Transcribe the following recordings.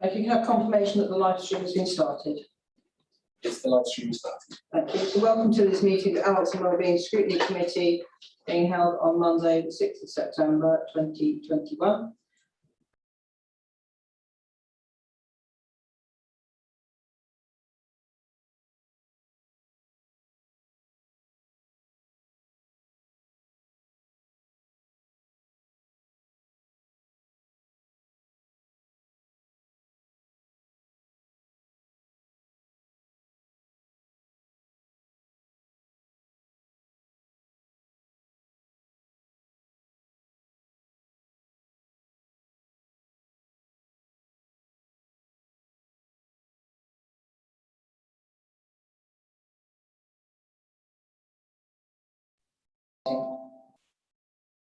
If you can have confirmation that the live stream has been started. Yes, the live stream is started. Thank you. So welcome to this meeting of the Adults and Wellbeing Scrutiny Committee being held on Monday, the 6th of September 2021.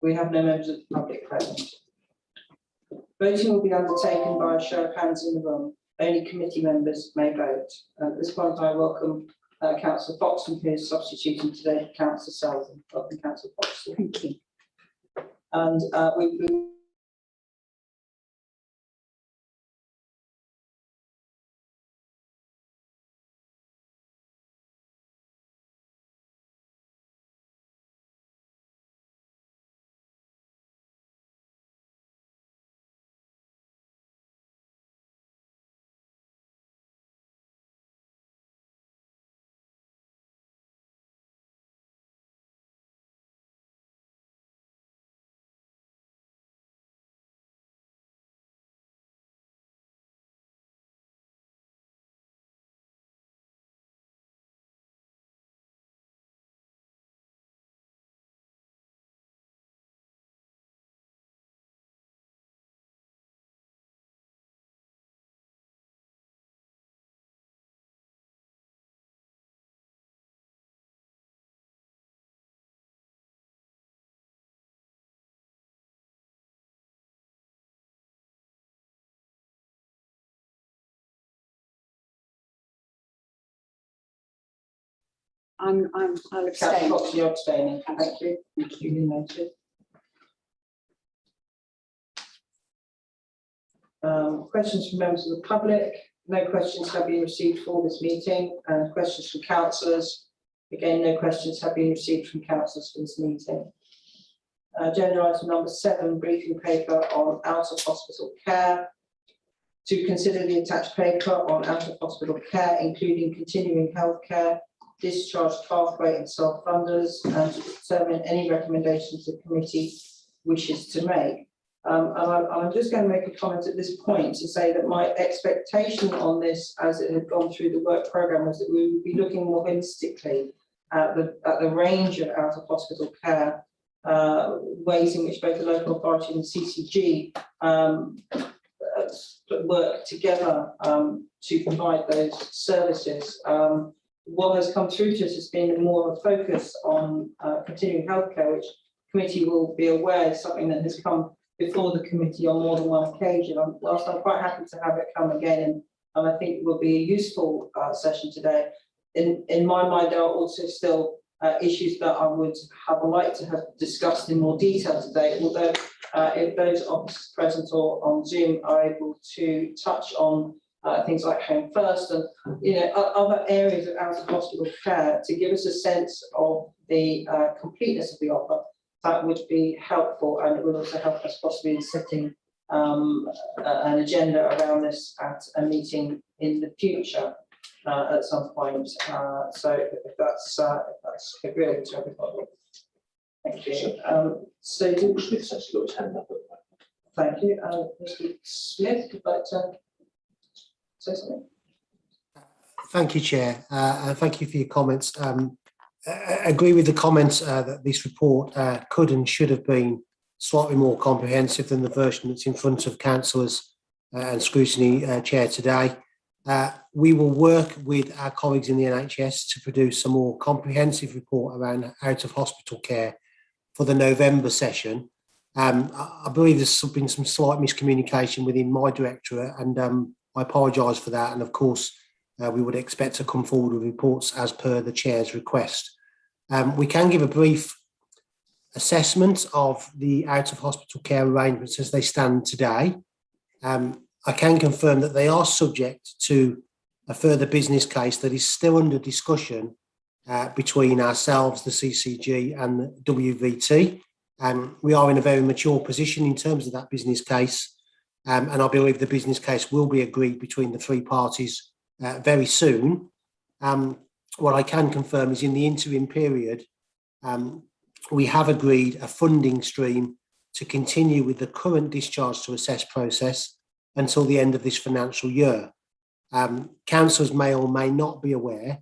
We have no members of the public present. Voting will be undertaken by a show of hands in the room. Only committee members may vote. At this point, I welcome Councillor Foxton, who is substituting today for Councillor Selden. Welcome, Councillor Foxton. Thank you. And we I'll Councillor abstain. Foxton, you're abstaining. Thank you. Duly noted. Questions from members of the public? No questions have been received for this meeting. And questions from councillors? Again, no questions have been received from councillors for this meeting. Agenda item number 7, briefing paper on out of hospital care. To consider the attached paper on out of hospital care, including continuing health care, discharge pathway and self-funders, and to determine any recommendations the committee wishes to make. I'm just going to make a comment at this point to say that my expectation on this, as it had gone through the work programme, was that we would be looking more holistically at the range of out of hospital care, ways in which both the local authority and CCG work together to provide those services. What has come through to us has been more of a focus on continuing healthcare, which the committee will be aware is something that has come before the committee on more than one occasion. Whilst I'm quite happy to have it come again, and I think it will be a useful session today, in my mind there are also still issues that I would have liked to have discussed in more detail today, although if those officers present or on Zoom are able to touch on things like Home First and other areas of out of hospital care to give us a sense of the completeness of the offer, that would be helpful, and it would also help us possibly in setting an agenda around this at a meeting in the future at some point. So if that's agreeable to everybody. Thank you. So Smith's actually got his hand up. thank you. Mr. Smith, would you like to say something? Thank you, Chair. Thank you for your comments. I agree with the comments that this report could and should have been slightly more comprehensive than the version that's in front of councillors and scrutiny chair today. We will work with our colleagues in the NHS to produce a more comprehensive report around out of hospital care for the November session. I believe there's been some slight miscommunication within my directorate, and I apologise for that. And of course, we would expect to come forward with reports as per the chair's request. We can give a brief assessment of the out of hospital care arrangements as they stand today. I can confirm that they are subject to a further business case that is still under discussion between ourselves, the CCG and the WVT. We are in a very mature position in terms of that business case, and I believe the business case will be agreed between the three parties very soon. What I can confirm is in the interim period, we have agreed a funding stream to continue with the current discharge to assess process until the end of this financial year. Councillors may or may not be aware,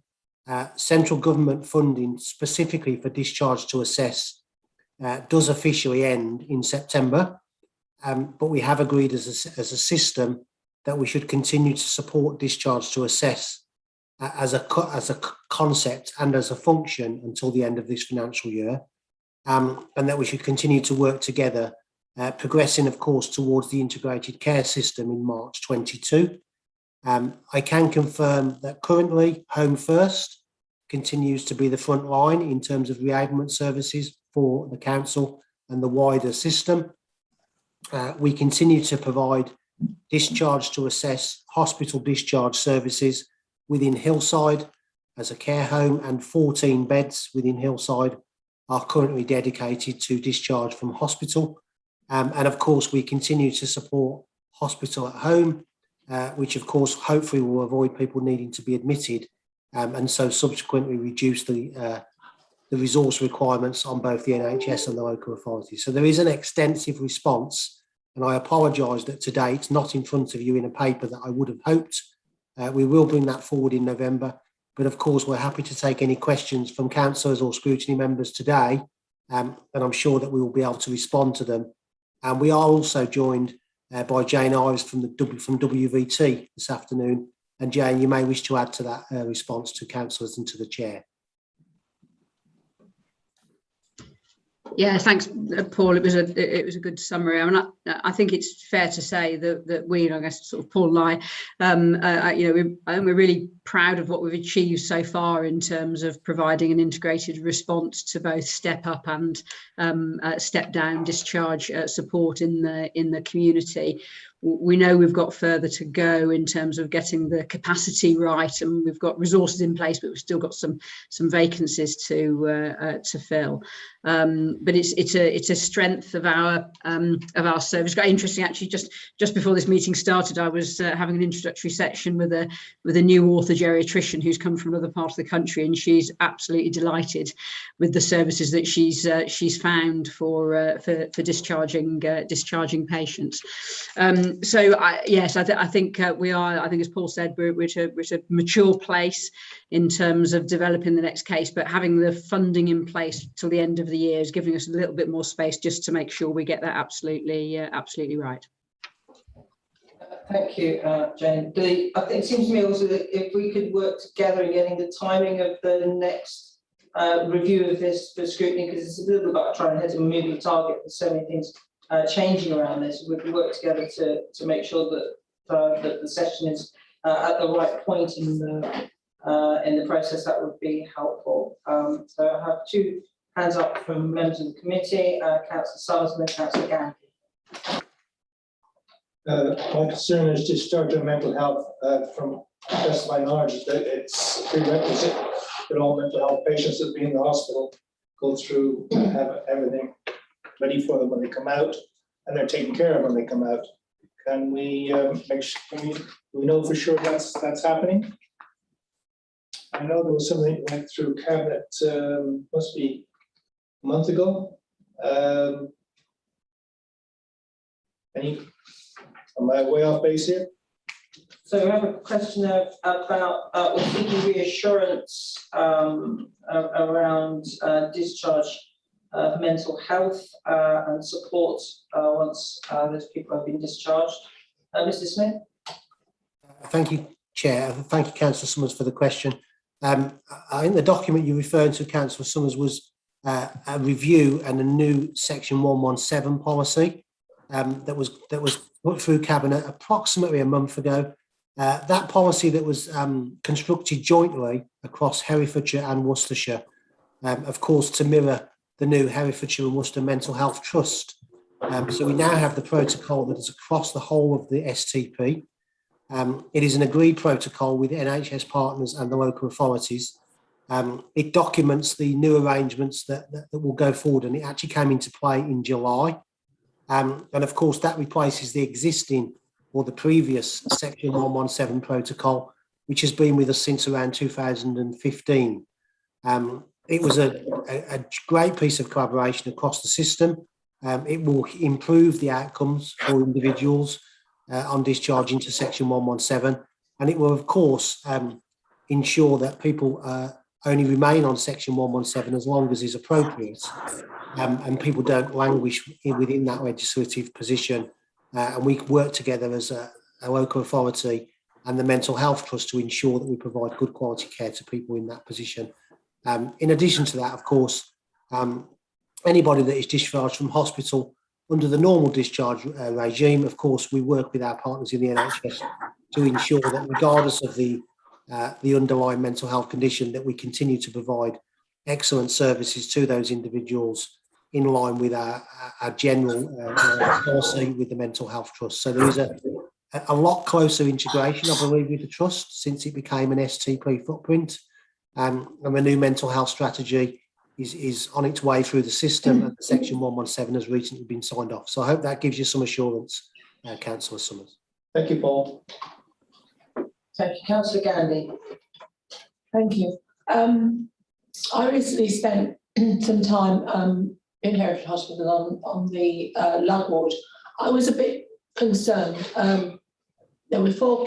central government funding specifically for discharge to assess does officially end in September, but we have agreed as a system that we should continue to support discharge to assess as a concept and as a function until the end of this financial year, and that we should continue to work together, progressing, of course, towards the integrated care system in March 22. I can confirm that currently Home First continues to be the front line in terms of reablement services for the council and the wider system. We continue to provide discharge to assess hospital discharge services within Hillside as a care home, and 14 beds within Hillside are currently dedicated to discharge from hospital. And of course, we continue to support hospital at home, which of course hopefully will avoid people needing to be admitted, and so subsequently reduce the resource requirements on both the NHS and the local authorities. So there is an extensive response, and I apologise that today it's not in front of you in a paper that I would have hoped. We will bring that forward in November, but of course we're happy to take any questions from councillors or scrutiny members today, and I'm sure that we will be able to respond to them. And we are also joined by Jane Ives from WVT this afternoon. And Jane, you may wish to add to that response to councillors and to the chair. Yeah, thanks, Paul. It was a good summary. I mean, I think it's fair to say that we, I guess, sort of Paul and I, we're really proud of what we've achieved so far in terms of providing an integrated response to both step up and step down discharge support in the community. We know we've got further to go in terms of getting the capacity right, and we've got resources in place, but we've still got some vacancies to fill. But it's a strength of our service. It's quite interesting, actually. Just before this meeting started, I was having an introductory section with a new ortho geriatrician who's come from another part of the country, and she's absolutely delighted with the services that she's found for discharging patients. So I think we are. I think, as Paul said, we're at a mature place in terms of developing the next case, but having the funding in place till the end of the year is giving us a little bit more space just to make sure we get that absolutely right. Thank you, Jane. I think it seems to me also that if we could work together in getting the timing of the next review of this for scrutiny, because it's a little bit about trying to hit a moving target with so many things changing around this. We can work together to make sure that the session is at the right point in the process. That would be helpful. So I have two hands up from members of the committee, Councillor Summers and then Councillor Gandy. My concern is discharge of mental health. From the best of my knowledge, that it's prerequisite that all mental health patients that be in the hospital go through and have everything ready for them when they come out, and they're taken care of when they come out. Can we make sure we know for sure that's happening? I know there was something that went through cabinet, must be a month ago. Am I way off base here? So we have a question about we're seeking reassurance around discharge of mental health and support once those people have been discharged. Mr. Smith? Thank you, Chair. Thank you, Councillor Summers, for the question. I think the document you're referring to, Councillor Summers, was a review and a new Section 117 policy that was put through Cabinet approximately a month ago. That policy that was constructed jointly across Herefordshire and Worcestershire, of course, to mirror the new Herefordshire and Worcester Mental Health Trust. So we now have the protocol that is across the whole of the STP. It is an agreed protocol with NHS partners and the local authorities. It documents the new arrangements that will go forward, and it actually came into play in July. And of course, that replaces the existing or the previous Section 117 protocol, which has been with us since around 2015. It was a great piece of collaboration across the system. It will improve the outcomes for individuals on discharge into Section 117, and it will, of course, ensure that people only remain on Section 117 as long as is appropriate, and people don't languish within that legislative position. And we work together as a local authority and the Mental Health Trust to ensure that we provide good quality care to people in that position. In addition to that, of course, anybody that is discharged from hospital under the normal discharge regime, of course, we work with our partners in the NHS to ensure that regardless of the underlying mental health condition, that we continue to provide excellent services to those individuals in line with our general policy with the Mental Health Trust. So there is a lot closer integration, I believe, with the Trust since it became an STP footprint. And the new mental health strategy is on its way through the system, and Section 117 has recently been signed off. So I hope that gives you some assurance, Councillor Summers. Thank you, Paul. Thank you, Councillor Gandy. Thank you. I recently spent some time in Hereford Hospital on the lung ward. I was a bit concerned. There were four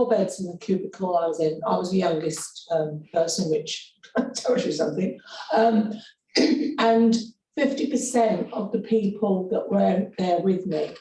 beds in the cubicle I was in. I was the youngest person, which tells you something. And 50% of the people that were there with me,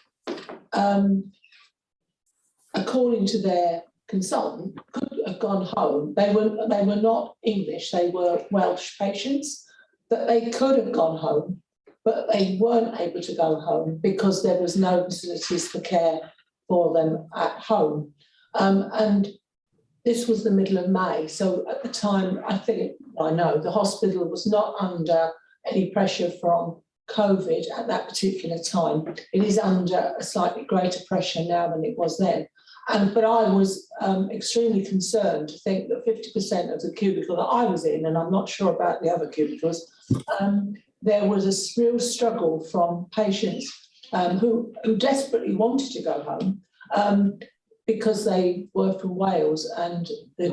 according to their consultant, could have gone home. They were not English, they were Welsh patients, that they could have gone home, but they weren't able to go home because there was no facilities for care for them at home. And this was the middle of May. So at the time, I know the hospital was not under any pressure from COVID at that particular time. It is under a slightly greater pressure now than it was then. But I was extremely concerned to think that 50% of the cubicle that I was in, and I'm not sure about the other cubicles, there was a real struggle from patients who desperately wanted to go home because they were from Wales, and the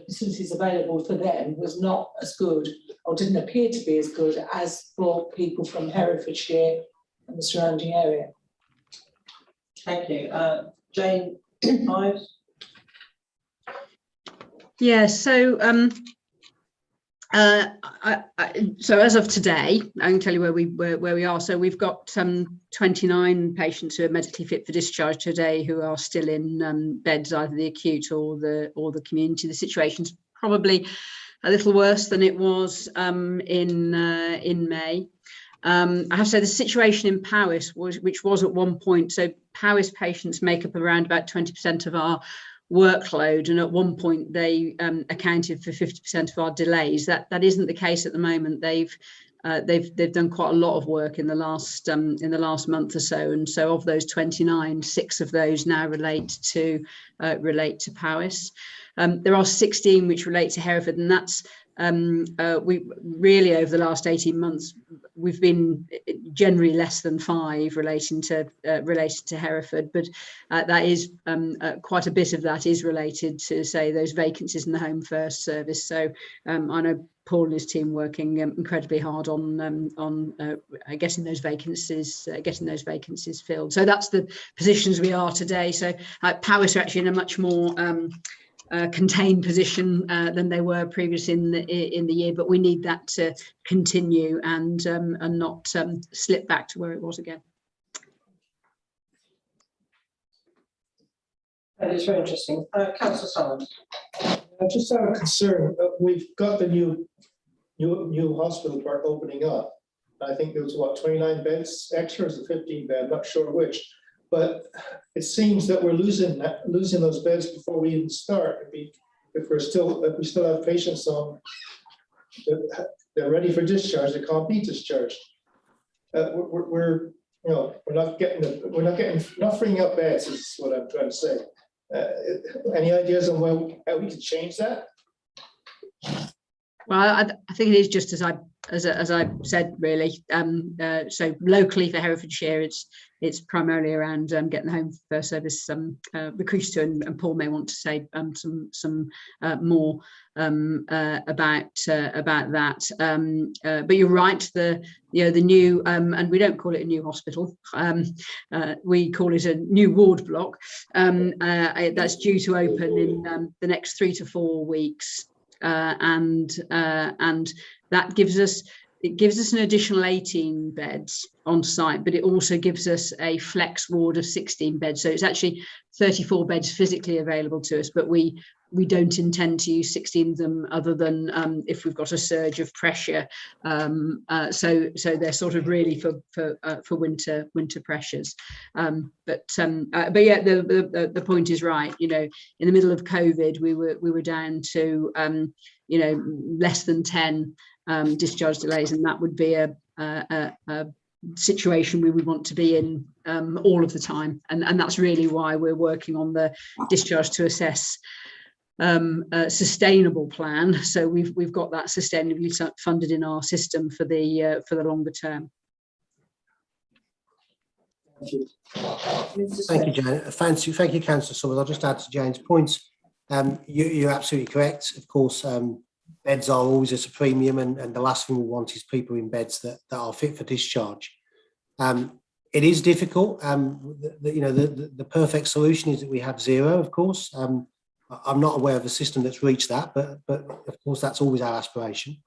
facilities available for them was not as good, or didn't appear to be as good as for people from Herefordshire and the surrounding area. Thank you. Jane Ives. Yeah, so so as of today, I can tell you where we are. So we've got 29 patients who are medically fit for discharge today who are still in beds, either the acute or the community. The situation's probably a little worse than it was in May. I have to say the situation in Powys, which was at one point, so Powys patients make up around about 20% of our workload, and at one point they accounted for 50% of our delays. That isn't the case at the moment. They've done quite a lot of work in the last month or so, and so of those 29, 6 of those now relate to Powys. There are 16 which relate to Hereford, and that's we really over the last 18 months we've been generally less than 5 relating to Hereford, but that is quite a bit of that is related to, say, those vacancies in the Home First service. So I know Paul and his team working incredibly hard on getting those vacancies filled. So that's the positions we are today. So Powys are actually in a much more contained position than they were previously in the year, but we need that to continue and not slip back to where it was again. That is very interesting. Councillor Summers. Just out of concern, we've got the new hospital part opening up. I think there was 29 beds extra, or 15 bed, not sure which. But it seems that we're losing those beds before we even start. If we still have patients on, they're ready for discharge, they can't be discharged. we're not freeing up beds is what I'm trying to say. Any ideas on how we could change that? Well, I think it is just as I said, really. So locally for Herefordshire, it's primarily around getting the home first service recruited to, and Paul may want to say some more about that. But you're right. The new and we don't call it a new hospital. We call it a new ward block. That's due to open in the next 3 to 4 weeks. And that gives us an additional 18 beds on site, but it also gives us a flex ward of 16 beds. So it's actually 34 beds physically available to us, but we don't intend to use 16 of them other than if we've got a surge of pressure. So they're sort of really for winter pressures. But yeah, the point is right. In the middle of COVID, we were down to less than 10 discharge delays, and that would be a situation we would want to be in all of the time, and that's really why we're working on the discharge to assess sustainable plan. So we've got that sustainably funded in our system for the longer term. Thank you, Jane. Thank you, Councillor Summers. I'll just add to Jane's points. You're absolutely correct. Of course, beds are always at a premium, and the last thing we want is people in beds that are fit for discharge. It is difficult. The perfect solution is that we have 0, of course. I'm not aware of a system that's reached that, but of course that's always our aspiration.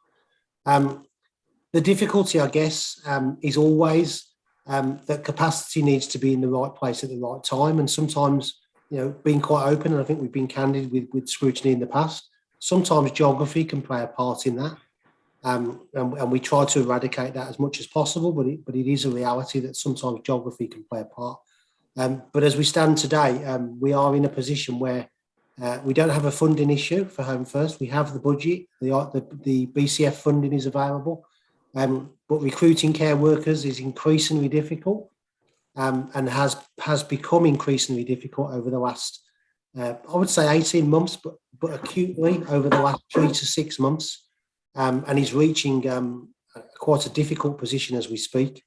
The difficulty, I guess, is always that capacity needs to be in the right place at the right time, and sometimes, being quite open, and I think we've been candid with scrutiny in the past, sometimes geography can play a part in that, and we try to eradicate that as much as possible, but it is a reality that sometimes geography can play a part. But as we stand today, we are in a position where we don't have a funding issue for Home First. We have the budget, the BCF funding is available, but recruiting care workers is increasingly difficult, and has become increasingly difficult over the last, I would say 18 months, but acutely over the last 3 to 6 months, and is reaching quite a difficult position as we speak.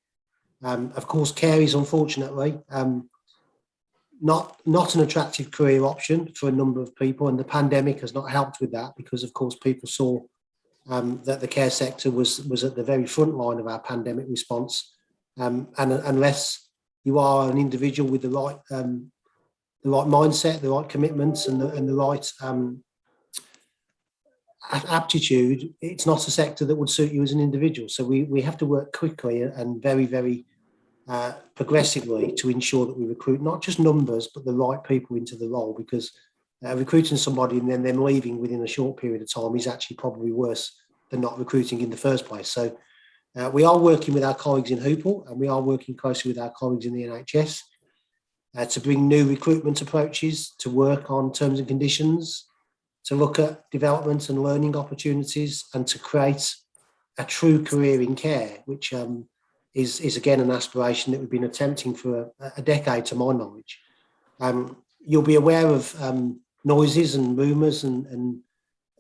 Of course, care is unfortunately not an attractive career option for a number of people, and the pandemic has not helped with that, because of course people saw that the care sector was at the very front line of our pandemic response, and unless you are an individual with the right mindset, the right commitments, and the right aptitude, it's not a sector that would suit you as an individual. So we have to work quickly and very, very progressively to ensure that we recruit not just numbers, but the right people into the role, because recruiting somebody and then them leaving within a short period of time is actually probably worse than not recruiting in the first place. So we are working with our colleagues in Hoople, and we are working closely with our colleagues in the NHS to bring new recruitment approaches, to work on terms and conditions, to look at development and learning opportunities, and to create a true career in care, which is again an aspiration that we've been attempting for a decade, to my knowledge. You'll be aware of noises and rumours and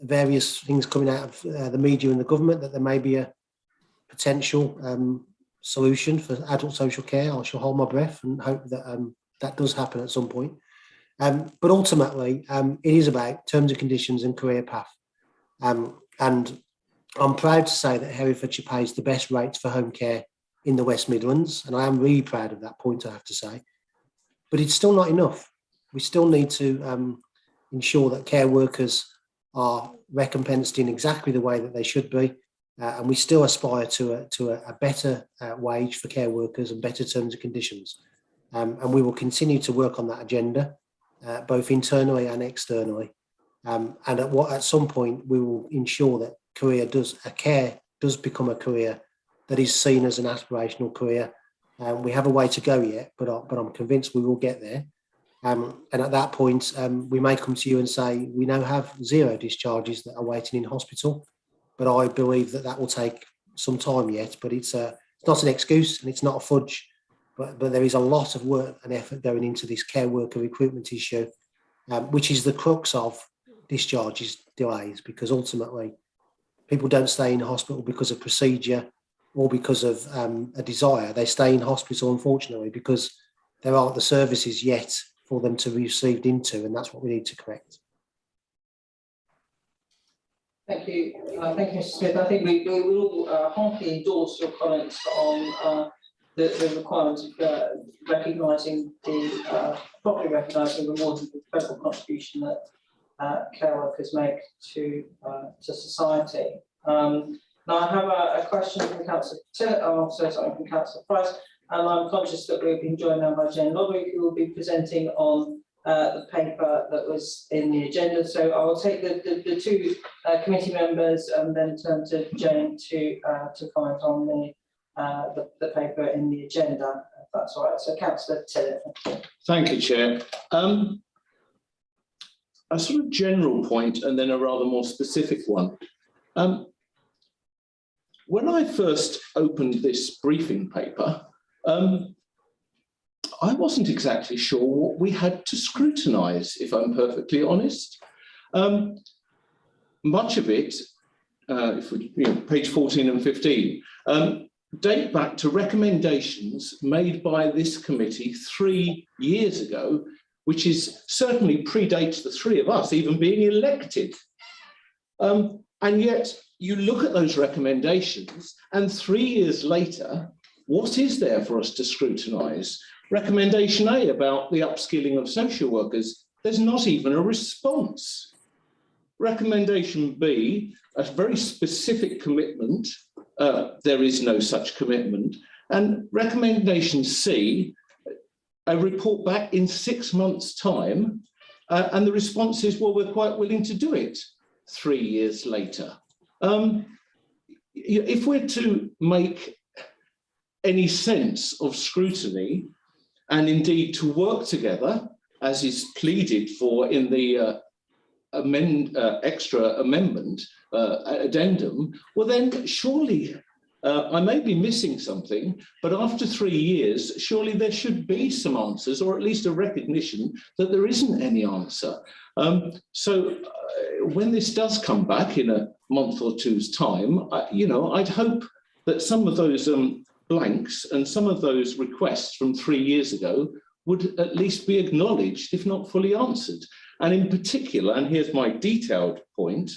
various things coming out of the media and the government that there may be a potential solution for adult social care. I shall hold my breath and hope that that does happen at some point. But ultimately, it is about terms and conditions and career path. And I'm proud to say that Herefordshire pays the best rates for home care in the West Midlands, and I am really proud of that point, I have to say. But it's still not enough. We still need to ensure that care workers are recompensed in exactly the way that they should be, and we still aspire to a better wage for care workers and better terms and conditions. And we will continue to work on that agenda, both internally and externally. And at some point, we will ensure that care does become a career that is seen as an aspirational career. We have a way to go yet, but I'm convinced we will get there. And at that point, we may come to you and say, we now have 0 discharges that are waiting in hospital, but I believe that will take some time yet. But it's a It's not an excuse and it's not a fudge, but there is a lot of work and effort going into this care worker recruitment issue, which is the crux of discharges delays, because ultimately people don't stay in hospital because of procedure or because of a desire. They stay in hospital, unfortunately, because there aren't the services yet for them to be received into, and that's what we need to correct. Thank you, Mr. Smith. I think we will heartily endorse your comments on the requirements of recognising properly recognising the more incredible contribution that care workers make to society. Now I have a question from Councillor from Councillor Price, and I'm conscious that we've been joined now by Jane Lodwick, who will be presenting on the paper that was in the agenda. So I will take the two committee members and then turn to Jane to comment on the paper in the agenda, if that's all right. So Councillor Tillett. Thank you, Chair. A sort of general point and then a rather more specific one. When I first opened this briefing paper, I wasn't exactly sure what we had to scrutinise, if I'm perfectly honest. Much of it, if we, page 14 and 15, date back to recommendations made by this committee 3 years ago, which is certainly predates the three of us even being elected. And yet you look at those recommendations and 3 years later, what is there for us to scrutinise? Recommendation A about the upskilling of social workers, there's not even a response. Recommendation B, a very specific commitment, there is no such commitment. And recommendation C, a report back in 6 months' time, and the response is, well, we're quite willing to do it 3 years later. If we're to make any sense of scrutiny, and indeed to work together, as is pleaded for in the extra amendment addendum, well then surely I may be missing something, but after 3 years, surely there should be some answers, or at least a recognition that there isn't any answer. So when this does come back in a month or two's time, I'd hope that some of those blanks and some of those requests from 3 years ago would at least be acknowledged, if not fully answered. And in particular, and here's my detailed point,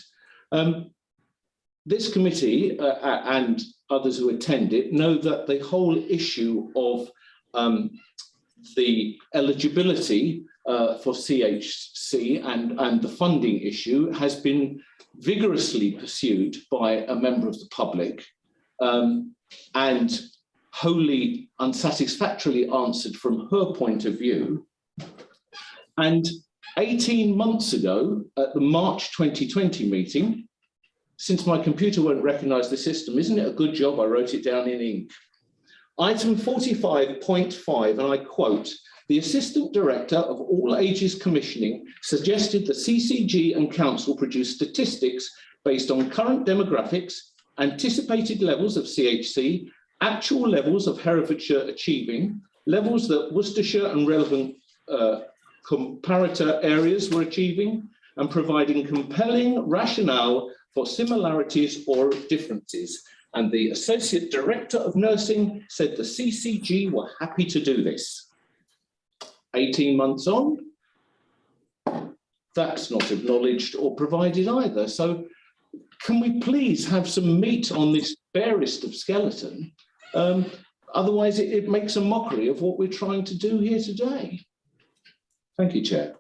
this committee and others who attend it know that the whole issue of the eligibility for CHC and the funding issue has been vigorously pursued by a member of the public and wholly unsatisfactorily answered from her point of view. And 18 months ago, at the March 2020 meeting, since my computer won't recognise the system, isn't it a good job I wrote it down in ink? Item 45.5, and I quote, the Assistant Director of All Ages Commissioning suggested the CCG and Council produce statistics based on current demographics, anticipated levels of CHC, actual levels of Herefordshire achieving, levels that Worcestershire and relevant comparator areas were achieving, and providing compelling rationale for similarities or differences. And the Associate Director of Nursing said the CCG were happy to do this. 18 months on, that's not acknowledged or provided either. So can we please have some meat on this barest of skeleton? Otherwise, it makes a mockery of what we're trying to do here today. Thank you, Chair.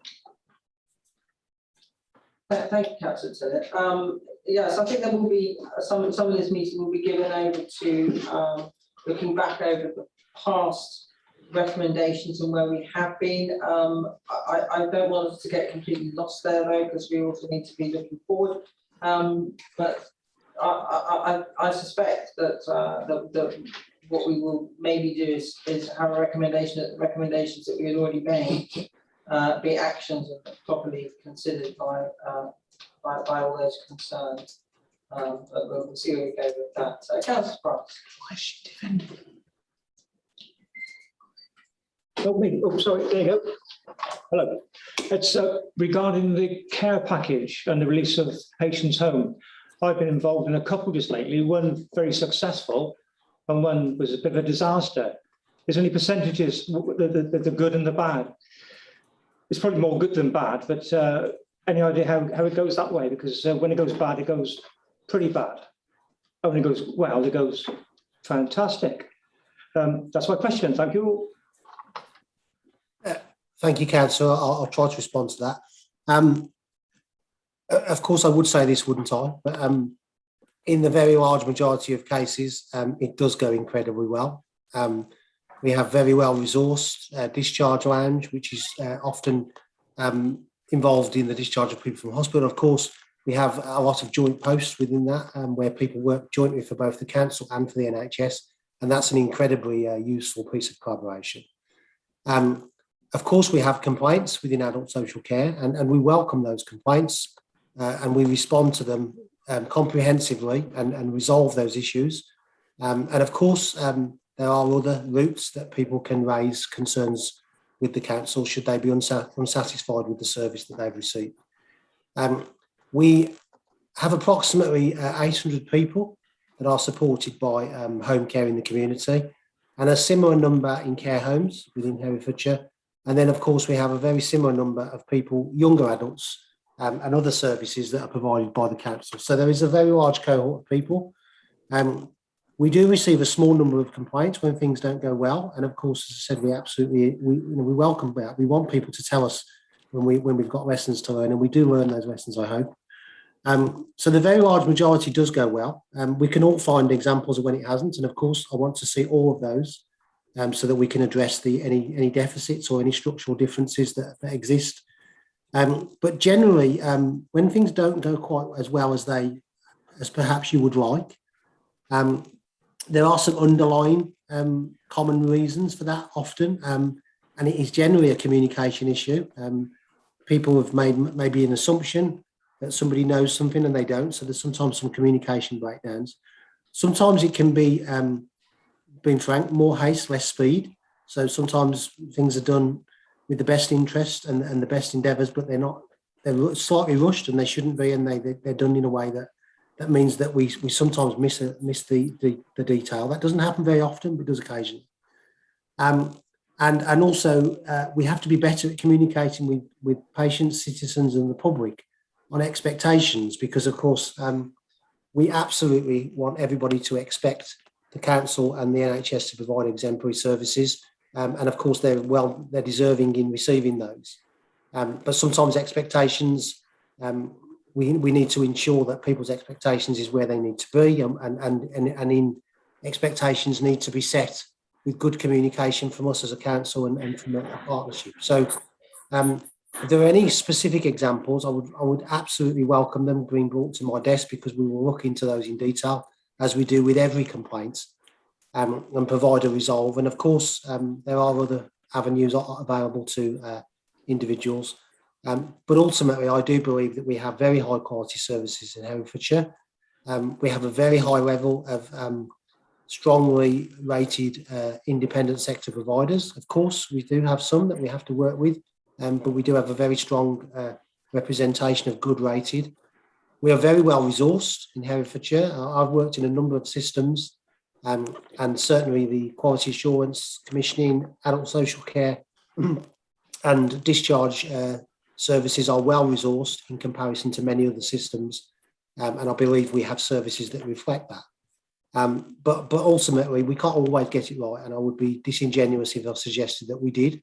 Thank you, Councillor Tillett. Yes, I think there will be some of this meeting will be given over to looking back over the past recommendations and where we have been. I don't want us to get completely lost there though, because we also need to be looking forward. But I suspect that what we will maybe do is have a recommendation that the recommendations that we had already made be actions properly considered by all those concerned. But we'll see where we go with that. Councillor Price. Why is she defending? Oh, me. Oh, sorry, there you go. Hello. It's regarding the care package and the release of patients home. I've been involved in a couple just lately, one very successful and one was a bit of a disaster. There's only percentages, the good and the bad. It's probably more good than bad, but any idea how it goes that way? Because when it goes bad, it goes pretty bad. When it goes well, it goes fantastic. That's my question. Thank you. Thank you, Councillor. I'll try to respond to that. Of course, I would say this, wouldn't I? But in the very large majority of cases, it does go incredibly well. We have very well resourced discharge lounge, which is often involved in the discharge of people from hospital. Of course, we have a lot of joint posts within that, where people work jointly for both the council and for the NHS, and that's an incredibly useful piece of collaboration. Of course, we have complaints within adult social care, and we welcome those complaints, and we respond to them comprehensively and resolve those issues. And of course, there are other routes that people can raise concerns with the council should they be unsatisfied with the service that they've received. We have approximately 800 people that are supported by home care in the community, and a similar number in care homes within Herefordshire. And then, of course, we have a very similar number of people, younger adults, and other services that are provided by the council. So there is a very large cohort of people. We do receive a small number of complaints when things don't go well, and of course, as I said, we welcome that. We want people to tell us when we've got lessons to learn, and we do learn those lessons, I hope. So the very large majority does go well. We can all find examples of when it hasn't, and of course, I want to see all of those so that we can address any deficits or any structural differences that exist. But generally, when things don't go quite as well as perhaps you would like, there are some underlying common reasons for that often, and it is generally a communication issue. People have made maybe an assumption that somebody knows something and they don't, so there's sometimes some communication breakdowns. Sometimes it can be, being frank, more haste, less speed. So sometimes things are done with the best interest and the best endeavours, but they're slightly rushed and they shouldn't be, and they're done in a way that means that we sometimes miss the detail. That doesn't happen very often, but it does occasionally. And also we have to be better at communicating with patients, citizens and the public on expectations, because of course we absolutely want everybody to expect the council and the NHS to provide exemplary services, and of course they're deserving in receiving those. But sometimes expectations, we need to ensure that people's expectations is where they need to be, and in expectations need to be set with good communication from us as a council and from a partnership. So if there are any specific examples, I would absolutely welcome them being brought to my desk, because we will look into those in detail, as we do with every complaint, and provide a resolve. And of course, there are other avenues available to individuals. But ultimately, I do believe that we have very high quality services in Herefordshire. We have a very high level of strongly rated independent sector providers. Of course, we do have some that we have to work with, but we do have a very strong representation of good rated. We are very well resourced in Herefordshire. I've worked in a number of systems, and certainly the quality assurance, commissioning, adult social care and discharge services are well resourced in comparison to many other systems, and I believe we have services that reflect that. But ultimately, we can't always get it right, and I would be disingenuous if I suggested that we did.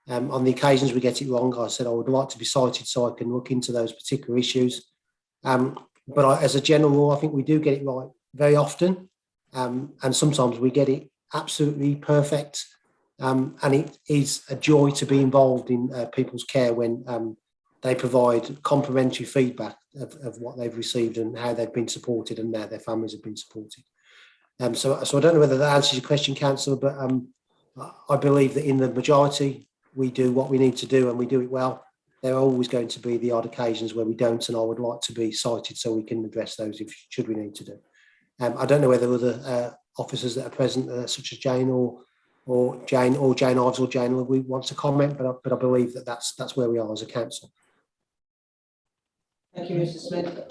On the occasions we get it wrong, I said I would like to be cited so I can look into those particular issues. But as a general rule, I think we do get it right very often, and sometimes we get it absolutely perfect. And it is a joy to be involved in people's care when they provide complimentary feedback of what they've received and how they've been supported and how their families have been supported. So I don't know whether that answers your question, Councillor, but I believe that in the majority we do what we need to do and we do it well. there are always going to be the odd occasions where we don't, and I would like to be cited so we can address those if should we need to do. I don't know whether other officers that are present, such as Jane or Jane Ives or Jane, we want to comment, but I believe that that's where we are as a council. Thank you, Mr. Smith.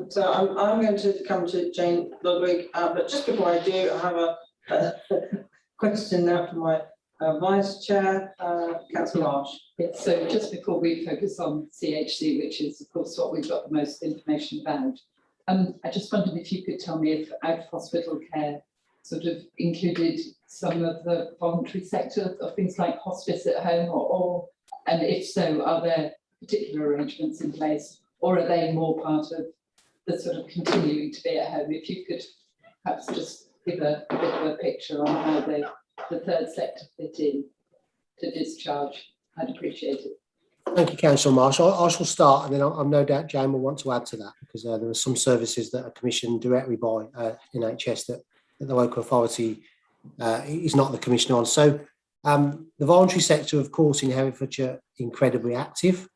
So I'm going to come to Jane Ludwig, but just before I do, I have a question now from my Vice Chair, Councillor Marsh. Yes, so just before we focus on CHC, which is of course what we've got the most information about, I just wondered if you could tell me if out of hospital care sort of included some of the voluntary sector of things like hospice at home, and if so, are there particular arrangements in place, or are they more part of the sort of continuing to be at home? If you could perhaps just give a bit of a picture on how the third sector fit in to discharge, I'd appreciate it. Thank you, Councillor Marsh. I shall start, and then I'm no doubt Jane will want to add to that, because there are some services that are commissioned directly by NHS that the local authority is not the commissioner on. So the voluntary sector, of course, in Herefordshire, incredibly active,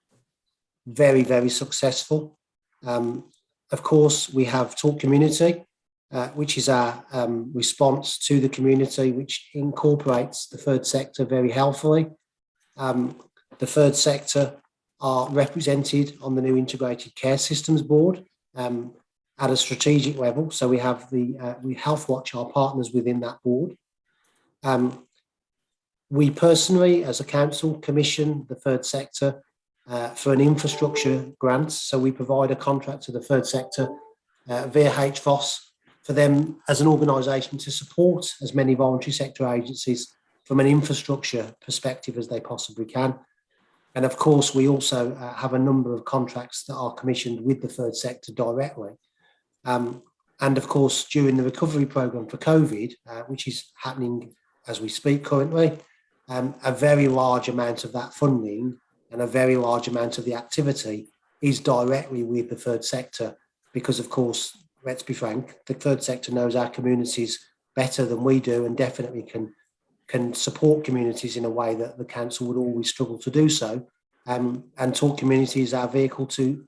very, very successful. Of course, we have Talk Community, which is our response to the community, which incorporates the third sector very healthily. The third sector are represented on the new Integrated Care Systems Board at a strategic level. So we have we Health Watch, our partners within that board. We personally, as a council, commission the third sector for an infrastructure grant. So we provide a contract to the third sector via HVOS for them as an organisation to support as many voluntary sector agencies from an infrastructure perspective as they possibly can. And of course, we also have a number of contracts that are commissioned with the third sector directly. And of course, during the recovery programme for COVID, which is happening as we speak currently, a very large amount of that funding and a very large amount of the activity is directly with the third sector, because of course, let's be frank, the third sector knows our communities better than we do, and definitely can support communities in a way that the council would always struggle to do so. And Talk Community is our vehicle to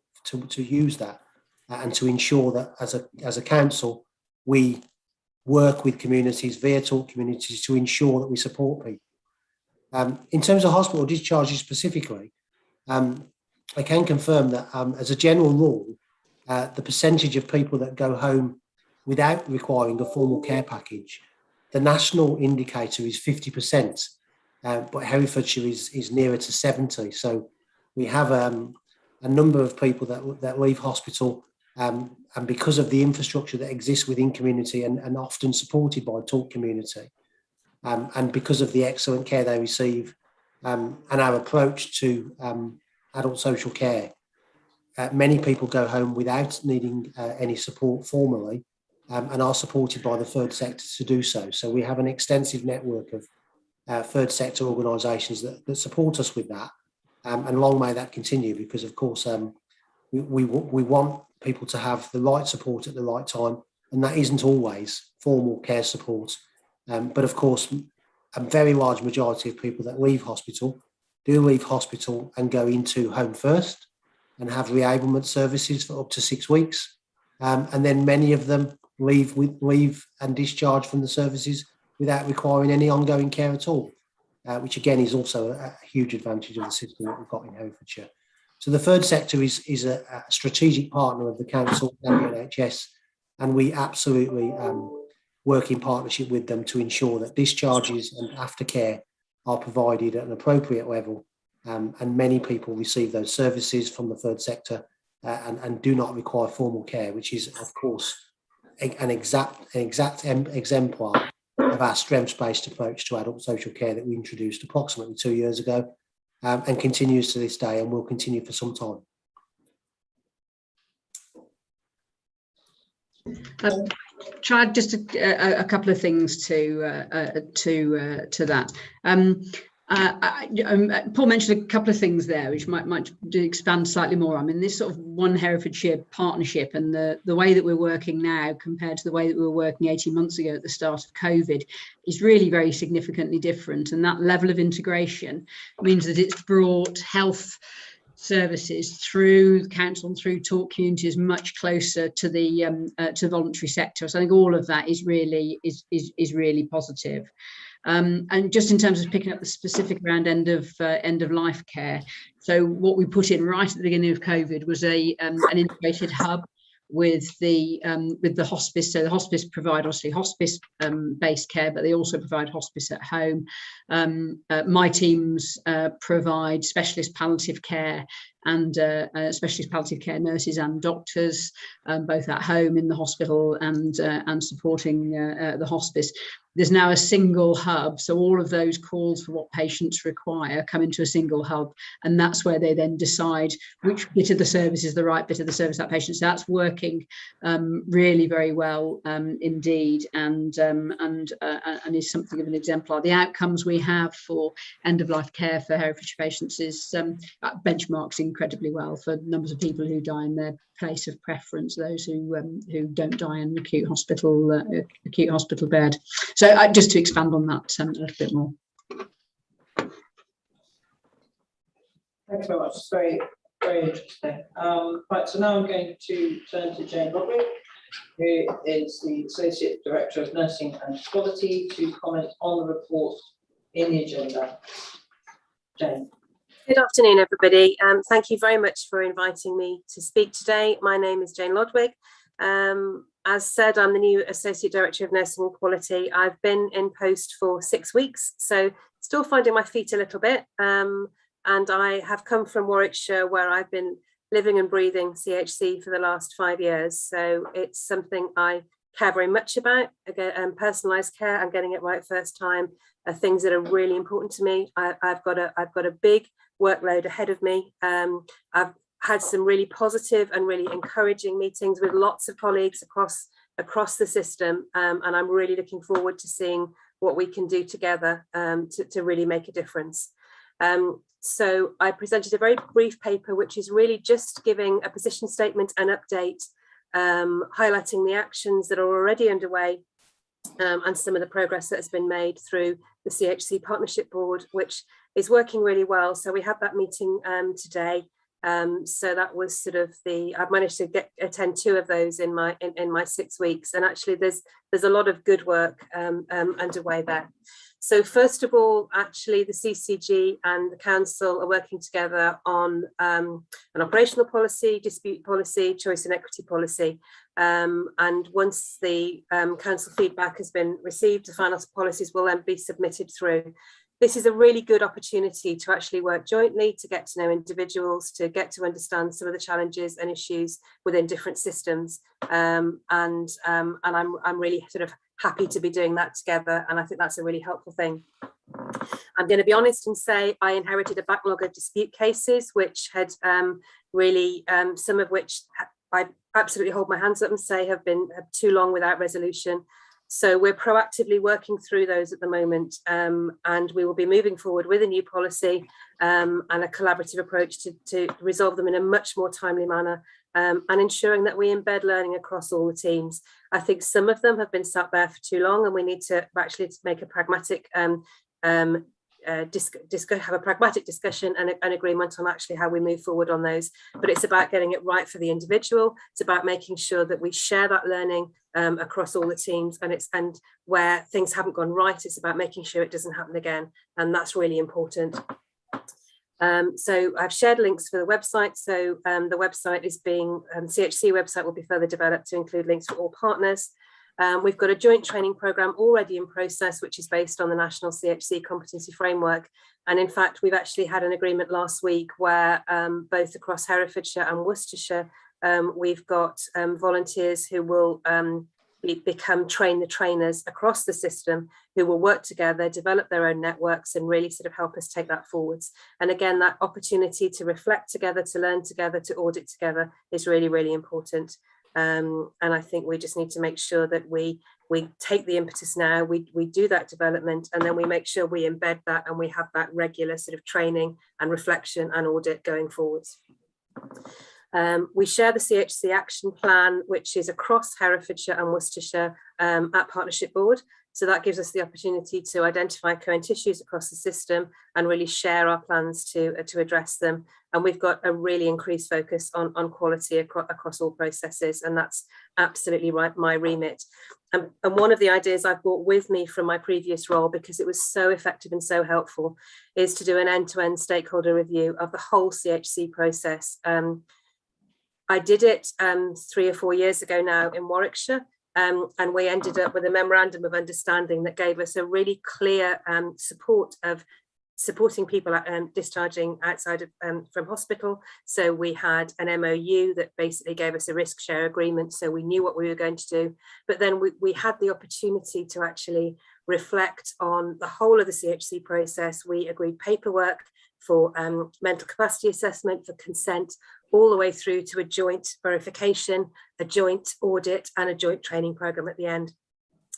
use that and to ensure that as a council, we work with communities via Talk Communities to ensure that we support people. In terms of hospital discharges specifically, I can confirm that as a general rule, the percentage of people that go home without requiring a formal care package, the national indicator is 50%, but Herefordshire is nearer to 70%. So we have a number of people that leave hospital, and because of the infrastructure that exists within community and often supported by Talk Community, and because of the excellent care they receive, and our approach to adult social care, many people go home without needing any support formally, and are supported by the third sector to do so. So we have an extensive network of third sector organisations that support us with that, and long may that continue, because of course we want people to have the right support at the right time, and that isn't always formal care support. But of course, a very large majority of people that leave hospital do leave hospital and go into Home First and have reablement services for up to 6 weeks. And then many of them leave and discharge from the services without requiring any ongoing care at all, which again is also a huge advantage of the system that we've got in Herefordshire. So the third sector is a strategic partner of the council and the NHS, and we absolutely work in partnership with them to ensure that discharges and aftercare are provided at an appropriate level, and many people receive those services from the third sector and do not require formal care, which is of course an exact exemplar of our strengths-based approach to adult social care that we introduced approximately 2 years ago, and continues to this day and will continue for some time. Tried just a couple of things to that. Paul mentioned a couple of things there which might expand slightly more. I mean, this sort of One Herefordshire partnership and the way that we're working now compared to the way that we were working 18 months ago at the start of COVID is really very significantly different, and that level of integration means that it's brought health services through the council and through talk communities much closer to the voluntary sector. So I think all of that is really positive. And just in terms of picking up the specific around end of life care, so what we put in right at the beginning of COVID was an integrated hub with the hospice. So the hospice provide obviously hospice based care, but they also provide hospice at home. My teams provide specialist palliative care and specialist palliative care nurses and doctors, both at home, in the hospital, and supporting the hospice. There's now a single hub, so all of those calls for what patients require come into a single hub, and that's where they then decide which bit of the service is the right bit of the service that patient. So that's working really very well indeed, and is something of an exemplar. The outcomes we have for end of life care for Herefordshire patients is benchmarks incredibly well for numbers of people who die in their place of preference, those who don't die in an acute hospital bed. So just to expand on that a little bit more. Thanks very much. It's very, very interesting. Right, so now I'm going to turn to Jane Roderick, who is the Associate Director of Nursing and Quality, to comment on the report in the agenda. Jane. Good afternoon, everybody. Thank you very much for inviting me to speak today. My name is Jane Lodwig. As said, I'm the new Associate Director of Nursing and Quality. I've been in post for 6 weeks, so still finding my feet a little bit. And I have come from Warwickshire, where I've been living and breathing CHC for the last 5 years. So it's something I care very much about. Again, personalised care and getting it right first time are things that are really important to me. I've got a big workload ahead of me. I've had some really positive and really encouraging meetings with lots of colleagues across the system, and I'm really looking forward to seeing what we can do together to really make a difference. So I presented a very brief paper, which is really just giving a position statement and update, highlighting the actions that are already underway, and some of the progress that has been made through the CHC Partnership Board, which is working really well. So we had that meeting today. So that was sort of I've managed to attend 2 of those in my 6 weeks, and actually there's a lot of good work underway there. So first of all, actually the CCG and the council are working together on an operational policy, dispute policy, choice and equity policy. And once the council feedback has been received, the final policies will then be submitted through. This is a really good opportunity to actually work jointly, to get to know individuals, to get to understand some of the challenges and issues within different systems. And I'm really sort of happy to be doing that together. And I think that's a really helpful thing. I'm going to be honest and say I inherited a backlog of dispute cases, which had really, some of which I absolutely hold my hands up and say have been too long without resolution. So we're proactively working through those at the moment, and we will be moving forward with a new policy and a collaborative approach to resolve them in a much more timely manner, and ensuring that we embed learning across all the teams. I think some of them have been sat there for too long, and we need to actually make a pragmatic have a pragmatic discussion and an agreement on actually how we move forward on those. But it's about getting it right for the individual. It's about making sure that we share that learning across all the teams, and where things haven't gone right, it's about making sure it doesn't happen again, and that's really important. So I've shared links for the website. So the website is being, CHC website will be further developed to include links for all partners. We've got a joint training programme already in process, which is based on the National CHC Competency Framework. And in fact, we've actually had an agreement last week where both across Herefordshire and Worcestershire, we've got volunteers who will become train the trainers across the system, who will work together, develop their own networks, and really sort of help us take that forwards. And again, that opportunity to reflect together, to learn together, to audit together is really, really important. And I think we just need to make sure that we take the impetus now, we do that development, and then we make sure we embed that and we have that regular sort of training and reflection and audit going forwards. We share the CHC action plan, which is across Herefordshire and Worcestershire at Partnership Board. So that gives us the opportunity to identify current issues across the system and really share our plans to address them. And we've got a really increased focus on quality across all processes, and that's absolutely right, my remit. And one of the ideas I've brought with me from my previous role, because it was so effective and so helpful, is to do an end-to-end stakeholder review of the whole CHC process. I did it 3 or 4 years ago now in Warwickshire, and we ended up with a memorandum of understanding that gave us a really clear support of supporting people discharging outside of from hospital. So we had an MOU that basically gave us a risk share agreement, so we knew what we were going to do. But then we had the opportunity to actually reflect on the whole of the CHC process. We agreed paperwork for mental capacity assessment, for consent, all the way through to a joint verification, a joint audit, and a joint training programme at the end.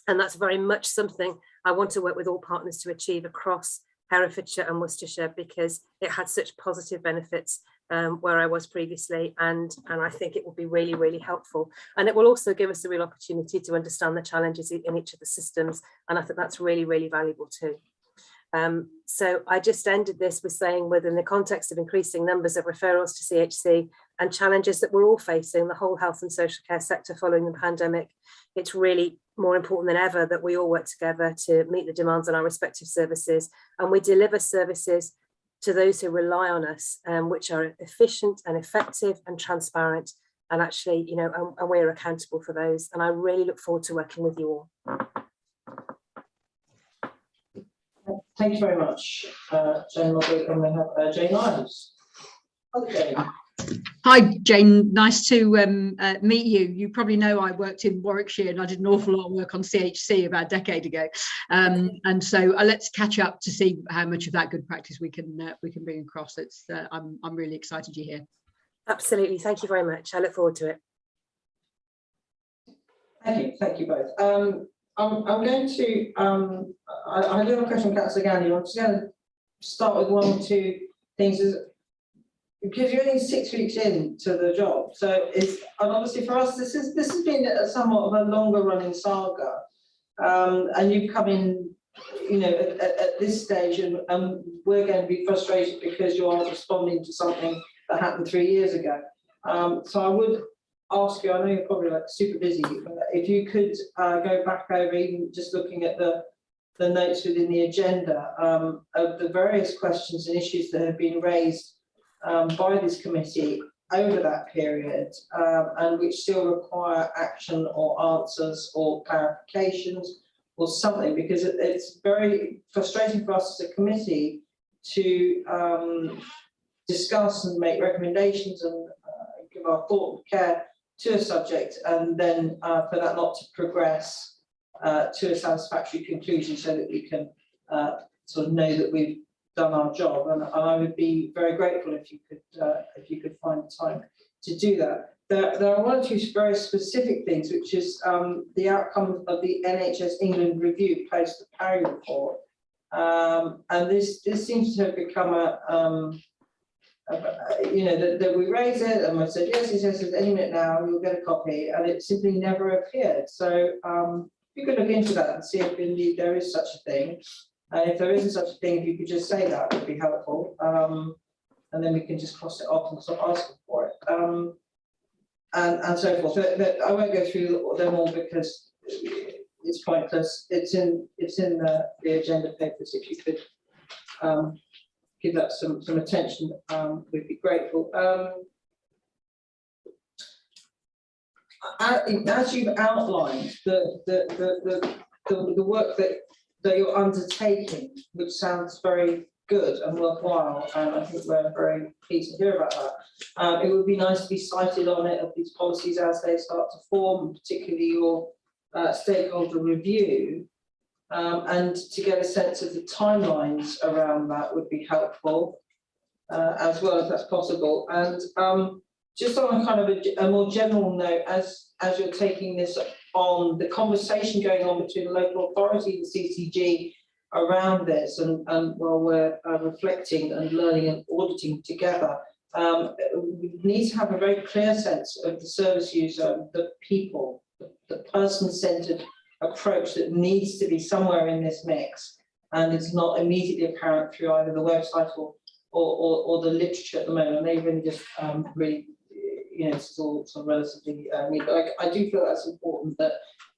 And that's very much something I want to work with all partners to achieve across Herefordshire and Worcestershire, because it had such positive benefits where I was previously, and I think it will be really, really helpful. And it will also give us a real opportunity to understand the challenges in each of the systems, and I think that's really, really valuable too. So I just ended this with saying, within the context of increasing numbers of referrals to CHC and challenges that we're all facing, the whole health and social care sector following the pandemic, it's really more important than ever that we all work together to meet the demands on our respective services, and we deliver services to those who rely on us, which are efficient and effective and transparent, and actually, you know, and we're accountable for those. And I really look forward to working with you all. Thank you very much, Jane Roderick, and we have Jane Lyons. Other Jane. Hi, Jane. Nice to meet you. You probably know I worked in Warwickshire and I did an awful lot of work on CHC about a decade ago. And so let's catch up to see how much of that good practice we can bring across. It's I'm really excited you're here. Absolutely. Thank you very much. I look forward to it. Thank you both. I'm going to, I do have a question from Councillor Gandhi. I'm just going to start with 1 or 2 things. Because you're only 6 weeks into the job, so it's, and obviously for us this has been somewhat of a longer running saga, and you've come in, you know, at this stage, and we're going to be frustrated because you are responding to something that happened 3 years ago. So I would ask you, I know you're probably like super busy, but if you could go back over, even just looking at the notes within the agenda, of the various questions and issues that have been raised by this committee over that period, and which still require action or answers or clarifications or something, because it's very frustrating for us as a committee to discuss and make recommendations and give our thought and care to a subject, and then for that not to progress to a satisfactory conclusion, so that we can sort of know that we've done our job. And I would be very grateful if you could find the time to do that. There are 1 or 2 very specific things, which is the outcome of the NHS England review post the Parry report, and this seems to have become you know, that we raise it and we said yes, any minute now you'll get a copy, and it simply never appeared. So you could look into that and see if indeed there is such a thing. And if there isn't such a thing, if you could just say that, would be helpful. And then we can just cross it off and stop asking for it. And so forth. So I won't go through them all because it's pointless. It's in the agenda papers. If you could give that some attention, we'd be grateful. As you've outlined the work that you're undertaking, which sounds very good and worthwhile, and I think we're very pleased to hear about that. It would be nice to be cited on it of these policies as they start to form, particularly your stakeholder review, and to get a sense of the timelines around that would be helpful, as well, if that's possible. And just on a kind of a more general note, as you're taking this on, the conversation going on between the local authority and CCG around this, and while we're reflecting and learning and auditing together, we need to have a very clear sense of the service user, the people, the person-centred approach that needs to be somewhere in this mix, and it's not immediately apparent through either the website or the literature at the moment. They've really just really, this is all sort of relatively new, but I do feel that's important that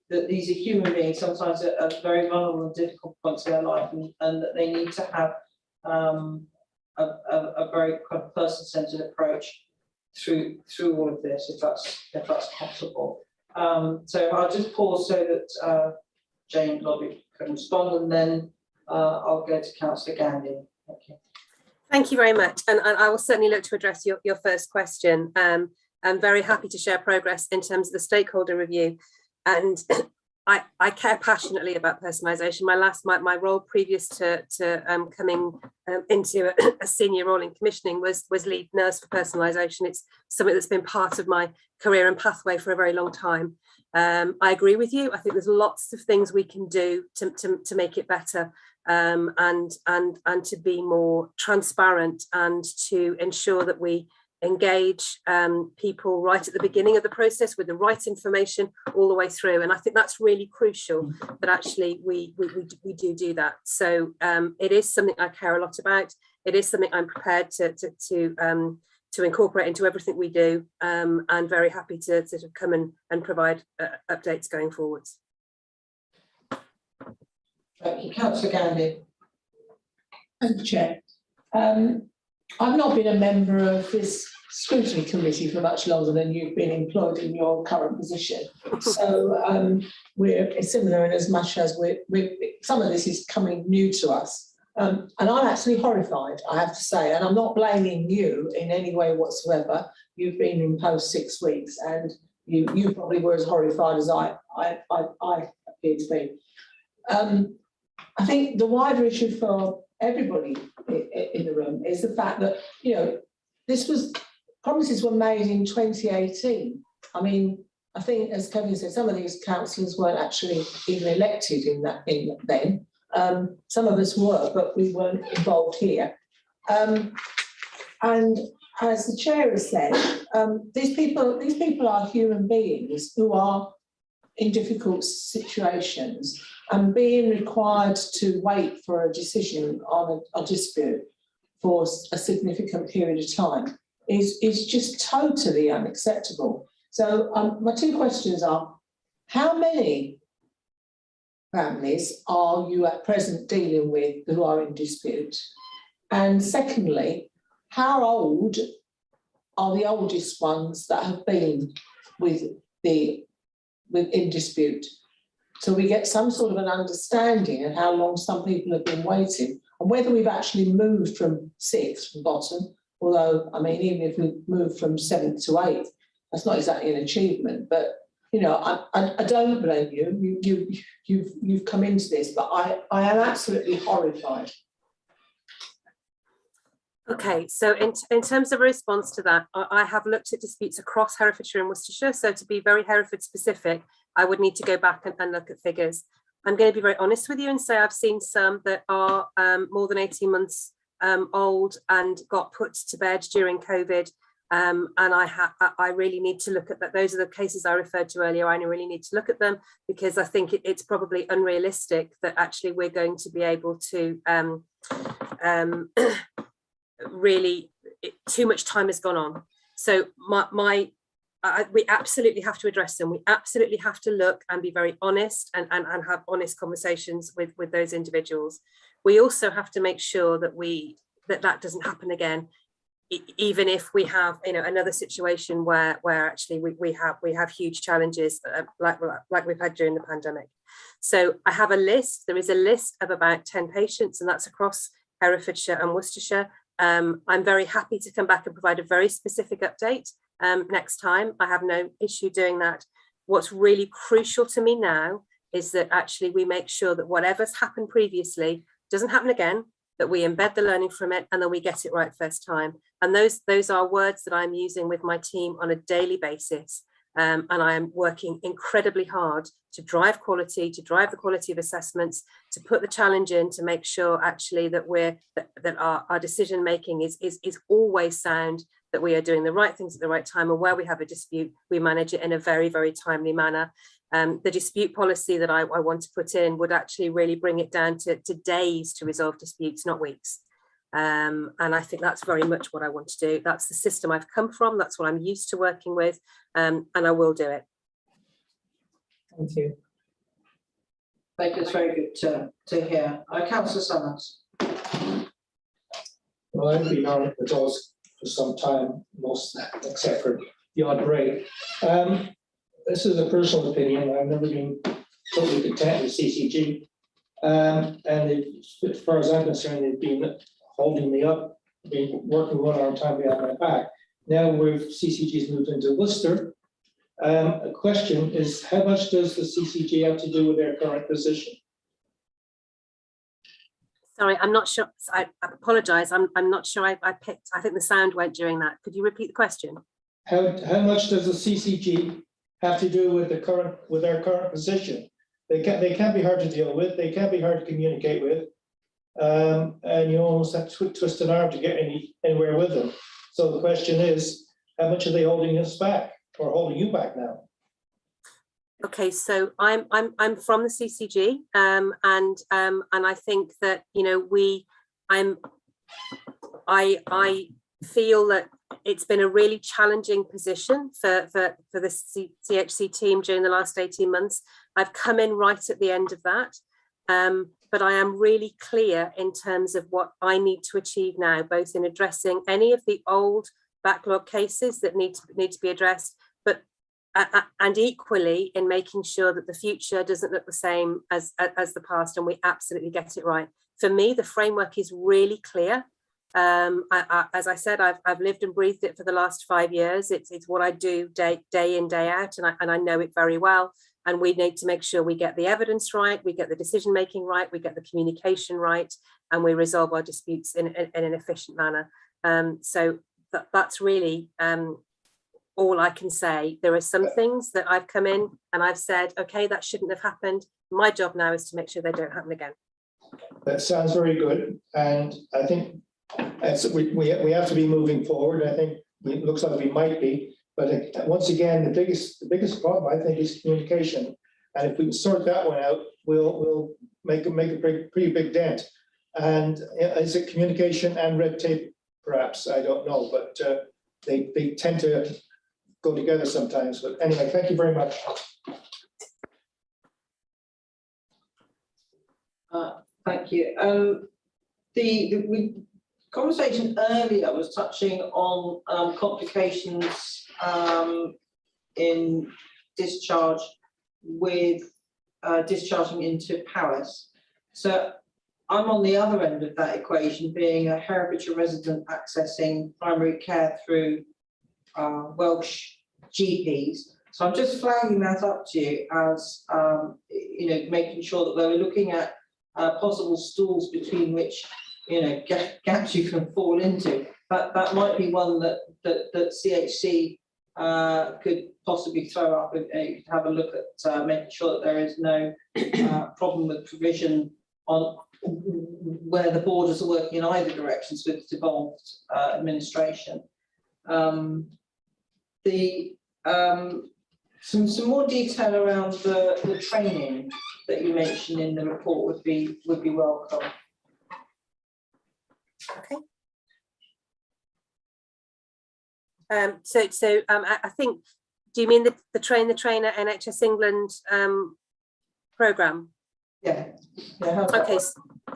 these are human beings, sometimes at very vulnerable and difficult points in their life, and that they need to have a very kind of person-centered approach through all of this, if that's possible. So I'll just pause so that Jane Lodwick can respond, and then I'll go to Councillor Gandy. Thank you. Thank you very much, and I will certainly look to address your first question. I'm very happy to share progress in terms of the stakeholder review, and I care passionately about personalisation. My role previous to coming into a senior role in commissioning was lead nurse for personalisation. It's something that's been part of my career and pathway for a very long time. I agree with you. I think there's lots of things we can do to make it better, and to be more transparent, and to ensure that we engage people right at the beginning of the process with the right information all the way through. And I think that's really crucial, that actually we do that. So it is something I care a lot about. It is something I'm prepared to incorporate into everything we do, and very happy to sort of come and provide updates going forwards. Thank you. Councillor Gandy. Thank you, Chair. I've not been a member of this scrutiny committee for much longer than you've been employed in your current position. So we're similar in as much as some of this is coming new to us. And I'm actually horrified, I have to say, and I'm not blaming you in any way whatsoever. You've been in post 6 weeks, and you probably were as horrified as I appear to be. I think the wider issue for everybody in the room is the fact that, promises were made in 2018. I mean, I think, as Kevin said, some of these councillors weren't actually even elected then. Some of us were, but we weren't involved here. And as the chair has said, these people are human beings who are in difficult situations, and being required to wait for a decision on a dispute for a significant period of time is just totally unacceptable. So my two questions are, how many families are you at present dealing with who are in dispute? And secondly, how old are the oldest ones that have been in dispute? So we get some sort of an understanding of how long some people have been waiting, and whether we've actually moved from 6 from bottom, although, I mean, even if we move from 7th to 8th, that's not exactly an achievement. But, I don't blame you. You've come into this, but I am absolutely horrified. Okay, so in terms of a response to that, I have looked at disputes across Herefordshire and Worcestershire. So to be very Hereford specific, I would need to go back and look at figures. I'm going to be very honest with you and say I've seen some that are more than 18 months old and got put to bed during COVID. And I really need to look at that. Those are the cases I referred to earlier. I really need to look at them, because I think it's probably unrealistic that actually we're going to be able to really, too much time has gone on. So we absolutely have to address them. We absolutely have to look and be very honest and have honest conversations with those individuals. We also have to make sure that that doesn't happen again, even if we have another situation where actually we have huge challenges like we've had during the pandemic. So I have a list. There is a list of about 10 patients, and that's across Herefordshire and Worcestershire. I'm very happy to come back and provide a very specific update next time. I have no issue doing that. What's really crucial to me now is that actually we make sure that whatever's happened previously doesn't happen again, that we embed the learning from it, and then we get it right first time. And those are words that I'm using with my team on a daily basis. And I am working incredibly hard to drive quality, to drive the quality of assessments, to put the challenge in, to make sure actually that our decision making is always sound, that we are doing the right things at the right time, and where we have a dispute, we manage it in a very, very timely manner. The dispute policy that I want to put in would actually really bring it down to days to resolve disputes, not weeks. And I think that's very much what I want to do. That's the system I've come from. That's what I'm used to working with, and I will do it. Thank you. Thank you, it's very good to hear. Councillor Summers. Well, I've been on the doors for some time, most except for the odd break. This is a personal opinion. I've never been totally content with CCG. And as far as I'm concerned, they've been holding me up, been working one arm time behind my back. Now CCG's moved into Worcester. A question is, how much does the CCG have to do with their current position? Sorry, I'm not sure. I apologise. I'm not sure I picked. I think the sound went during that. Could you repeat the question? How much does the CCG have to do with their current position? They can't be hard to deal with. They can't be hard to communicate with, and you almost have to twist an arm to get anywhere with them. So the question is, how much are they holding us back, or holding you back now? Okay, so I'm from the CCG, and I think that, you know, I feel that it's been a really challenging position for the CHC team during the last 18 months. I've come in right at the end of that, but I am really clear in terms of what I need to achieve now, both in addressing any of the old backlog cases that need to be addressed, but and equally in making sure that the future doesn't look the same as the past, and we absolutely get it right. For me, the framework is really clear. As I said, I've lived and breathed it for the last 5 years. It's what I do day in, day out, and I know it very well. And we need to make sure we get the evidence right, we get the decision making right, we get the communication right, and we resolve our disputes in an efficient manner. So that's really all I can say. There are some things that I've come in and I've said, okay, that shouldn't have happened. My job now is to make sure they don't happen again. That sounds very good, and I think we have to be moving forward. I think it looks like we might be, but once again, the biggest problem I think is communication, and if we can sort that one out, we'll make a pretty big dent. And is it communication and red tape? Perhaps, I don't know, but they tend to go together sometimes. But anyway, thank you very much. Thank you. The conversation earlier was touching on complications in discharge with discharging into Paris. So I'm on the other end of that equation, being a Herefordshire resident accessing primary care through Welsh GPs. So I'm just flagging that up to you as you know, making sure that we're looking at possible stalls between which, you know, gaps you can fall into. That might be one that CHC could possibly throw up and have a look at making sure that there is no problem with provision on where the borders are working in either directions with devolved administration. Some more detail around the training that you mentioned in the report would be welcome. Okay. I think, do you mean the Train the Trainer NHS England programme? Yeah.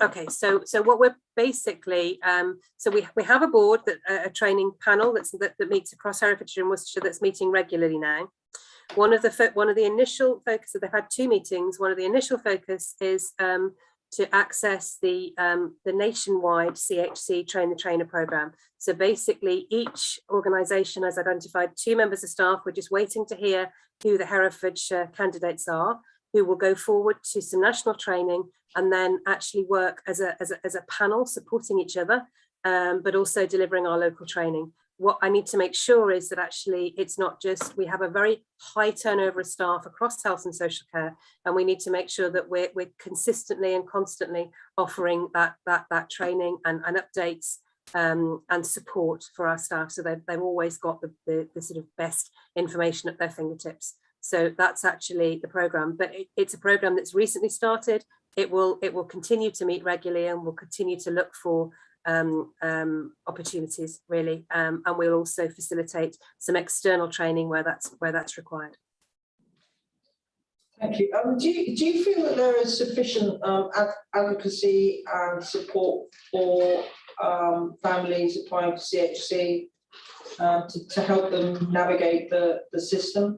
Okay. So what we're basically, so we have a board, that a training panel that meets across Herefordshire and Worcestershire, that's meeting regularly now. One of the initial focus, so they've had 2 meetings. One of the initial focus is to access the nationwide CHC Train the Trainer programme. So basically, each organisation has identified 2 members of staff. We're just waiting to hear who the Herefordshire candidates are, who will go forward to some national training and then actually work as a panel, supporting each other, but also delivering our local training. What I need to make sure is that actually it's not just, we have a very high turnover of staff across health and social care, and we need to make sure that we're consistently and constantly offering that training and updates and support for our staff, so they've always got the sort of best information at their fingertips. So that's actually the programme, but it's a programme that's recently started. It will continue to meet regularly, and will continue to look for opportunities really, and we'll also facilitate some external training where that's required. Thank you. Do you feel that there is sufficient advocacy and support for families applying for CHC to help them navigate the system?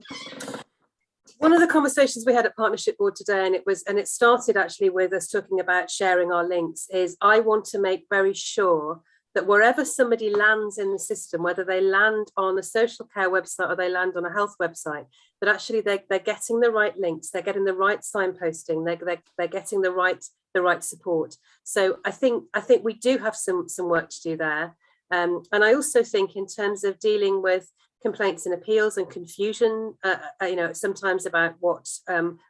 One of the conversations we had at Partnership Board today, and it started actually with us talking about sharing our links, is I want to make very sure that wherever somebody lands in the system, whether they land on a social care website or they land on a health website, that actually they're getting the right links, they're getting the right signposting, they're getting the right support. So I think we do have some work to do there. And I also think in terms of dealing with complaints and appeals and confusion, sometimes about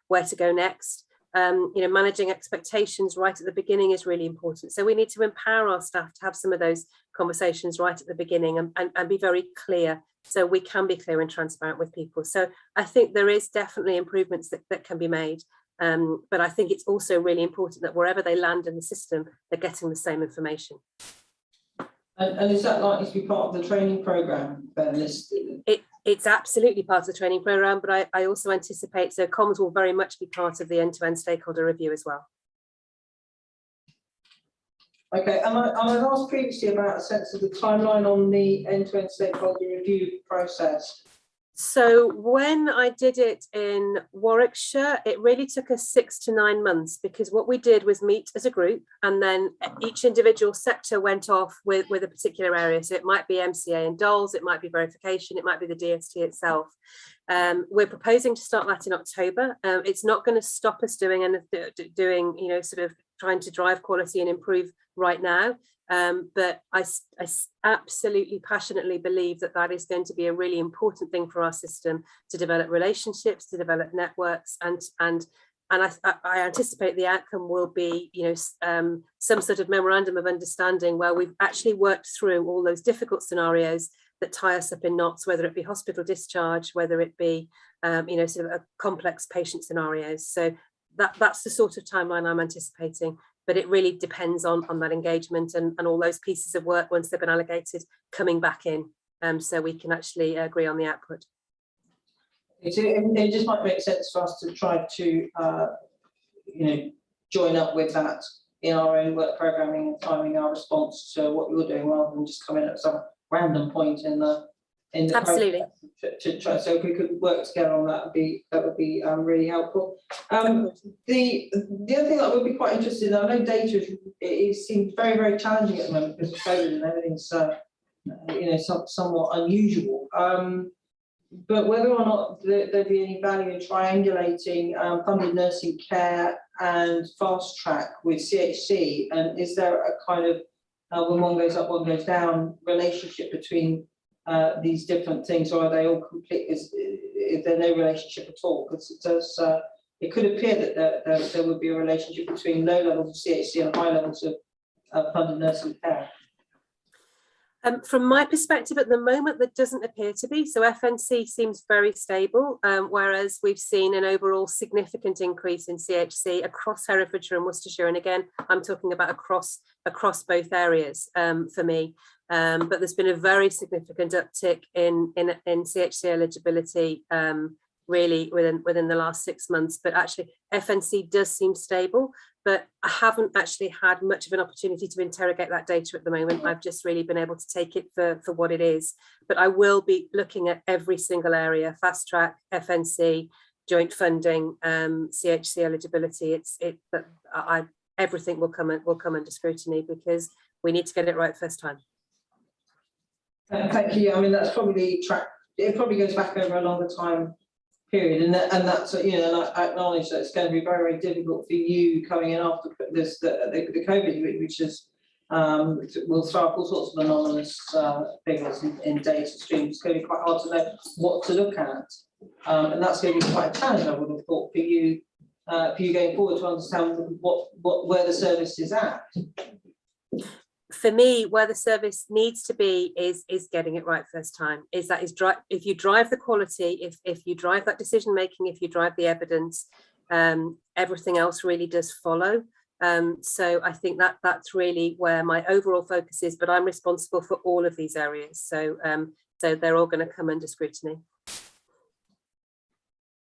where to go next. Managing expectations right at the beginning is really important. So we need to empower our staff to have some of those conversations right at the beginning and be very clear, so we can be clear and transparent with people. So I think there is definitely improvements that can be made. But I think it's also really important that wherever they land in the system, they're getting the same information. And is that likely to be part of the training programme, Ben? It's absolutely part of the training programme, but I also anticipate, so comms will very much be part of the end-to-end stakeholder review as well. Okay, and I asked previously about a sense of the timeline on the end-to-end stakeholder review process. So when I did it in Warwickshire, it really took us 6 to 9 months, because what we did was meet as a group, and then each individual sector went off with a particular area. So it might be MCA and DOLS, it might be verification, it might be the DST itself. We're proposing to start that in October. It's not going to stop us doing sort of trying to drive quality and improve right now. But I absolutely passionately believe that is going to be a really important thing for our system, to develop relationships, to develop networks, and I anticipate the outcome will be some sort of memorandum of understanding where we've actually worked through all those difficult scenarios that tie us up in knots, whether it be hospital discharge, whether it be sort of a complex patient scenarios. So that's the sort of timeline I'm anticipating. But it really depends on that engagement and all those pieces of work, once they've been allocated, coming back in, so we can actually agree on the output. It just might make sense for us to try to join up with that in our own work programming and timing our response to what you're doing, rather than just come in at some random point in the Absolutely. to try. So if we could work together on that, would be really helpful. The other thing that would be quite interested in, I know data seems very, very challenging at the moment because of COVID and everything's somewhat unusual. But whether or not there'd be any value in triangulating funded nursing care and fast track with CHC, and is there a kind of when one goes up, one goes down relationship between these different things, or are they all complete? Is there no relationship at all? Because it could appear that there would be a relationship between low levels of CHC and high levels of funded nursing care. From my perspective at the moment, that doesn't appear to be. So FNC seems very stable, whereas we've seen an overall significant increase in CHC across Herefordshire and Worcestershire. And again, I'm talking about across both areas for me. But there's been a very significant uptick in CHC eligibility really within the last 6 months. But actually FNC does seem stable, but I haven't actually had much of an opportunity to interrogate that data at the moment. I've just really been able to take it for what it is. But I will be looking at every single area: fast track, FNC, joint funding, CHC eligibility. Everything will come under scrutiny, because we need to get it right first time. Thank you. I mean, that's probably it probably goes back over a longer time period, and that's and I acknowledge that it's going to be very, very difficult for you coming in after this the COVID, which is will throw up all sorts of anonymous figures in data streams. It's going to be quite hard to know what to look at, and that's going to be quite a challenge, I would have thought, for you going forward, to understand where the service is at. for me, where the service needs to be is getting it right first time. If you drive the quality, if you drive that decision making, if you drive the evidence, everything else really does follow. So I think that's really where my overall focus is, but I'm responsible for all of these areas. So they're all going to come under scrutiny.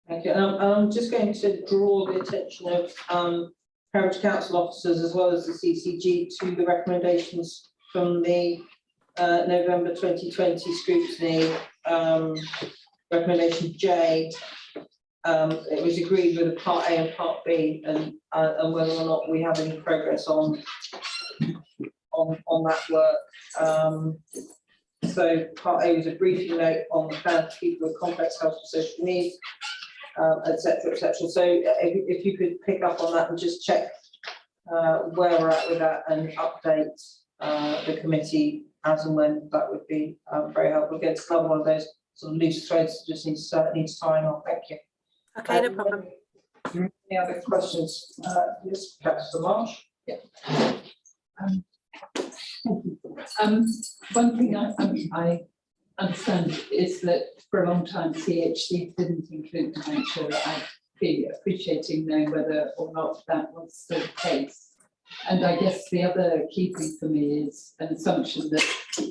Thank you. I'm just going to draw the attention of Parish Council officers as well as the CCG to the recommendations from the November 2020 scrutiny, recommendation J. It was agreed with a Part A and Part B, and whether or not we have any progress on that work. So Part A was a briefing note on the plan for people with complex health and social needs, etc., etc. So if you could pick up on that and just check where we're at with that and update the committee as and when, that would be very helpful. Again, it's another one of those sort of loose threads that just needs tying off. Thank you. Okay, no problem. Any other questions? Yes, Councillor Marsh. Yeah. One thing I understand is that for a long time CHC didn't include dementia. I'd be appreciating knowing whether or not that was still the case. And I guess the other key thing for me is an assumption that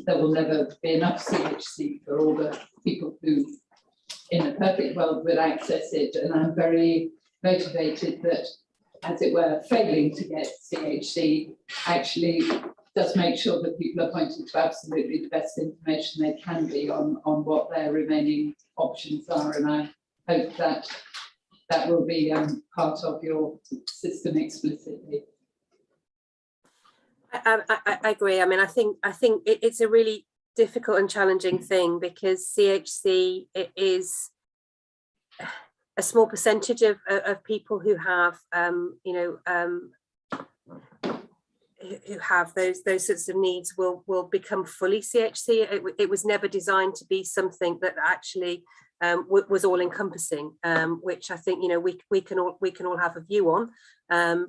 there will never be enough CHC for all the people who in a perfect world would access it, and I'm very motivated that, as it were, failing to get CHC actually does make sure that people are pointed to absolutely the best information they can be on what their remaining options are, and I hope that that will be part of your system explicitly. I agree. I mean, I think it's a really difficult and challenging thing, because CHC is a small percentage of people who have who have those sorts of needs will become fully CHC. It was never designed to be something that actually was all encompassing, which I think we can all have a view on,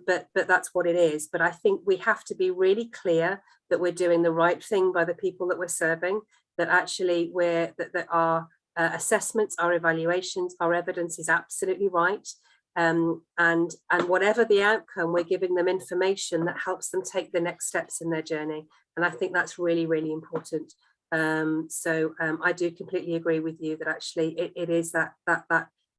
but that's what it is. But I think we have to be really clear that we're doing the right thing by the people that we're serving, that actually that our assessments, our evaluations, our evidence is absolutely right. And whatever the outcome, we're giving them information that helps them take the next steps in their journey. And I think that's really, really important. So I do completely agree with you that actually it is that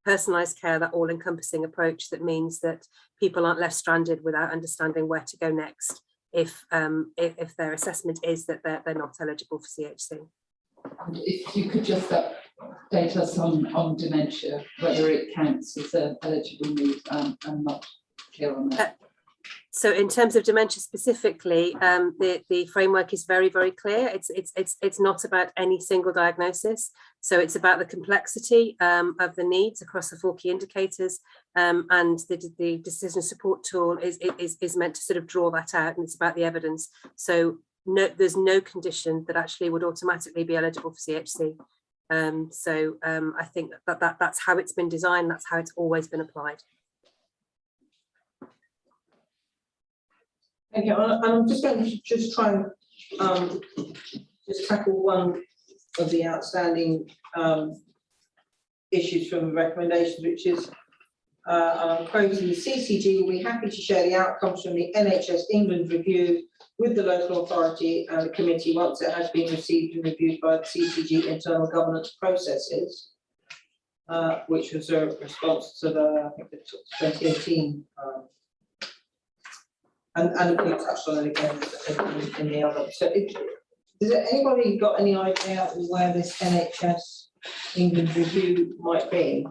personalised care, that all-encompassing approach that means that people aren't left stranded without understanding where to go next if their assessment is that they're not eligible for CHC. And if you could just update us on dementia, whether it counts as an eligible need, I'm not clear on that. So in terms of dementia specifically, the framework is very, very clear. It's not about any single diagnosis. So it's about the complexity of the needs across the 4 key indicators, and the decision support tool is meant to sort of draw that out, and it's about the evidence. So there's no condition that actually would automatically be eligible for CHC. I think that's how it's been designed. That's how it's always been applied. Okay, I'm just going to try and just tackle one of the outstanding issues from the recommendations, which is, I'm quoting, the CCG will be happy to share the outcomes from the NHS England review with the local authority and the committee once it has been received and reviewed by the CCG internal governance processes, which was a response to the, I think, the 2018 and we touched on it again in the other. So has anybody got any idea where this NHS England review might be?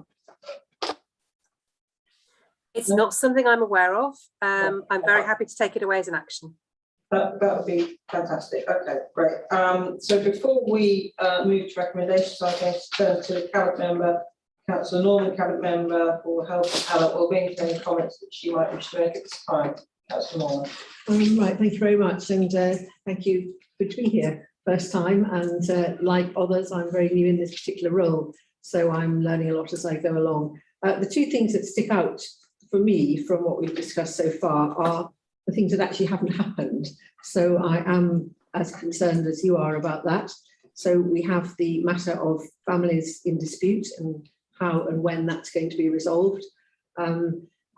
It's not something I'm aware of. I'm very happy to take it away as an action. That would be fantastic. Okay, great. So before we move to recommendations, I'm going to turn to the cabinet member, Councillor Norman, cabinet member for Health and Adult Wellbeing, for any comments that she might wish to make at this time. Councillor Norman. Right, thank you very much, and thank you for being here first time. And like others, I'm very new in this particular role, so I'm learning a lot as I go along. The 2 things that stick out for me from what we've discussed so far are the things that actually haven't happened. So I am as concerned as you are about that. So we have the matter of families in dispute and how and when that's going to be resolved.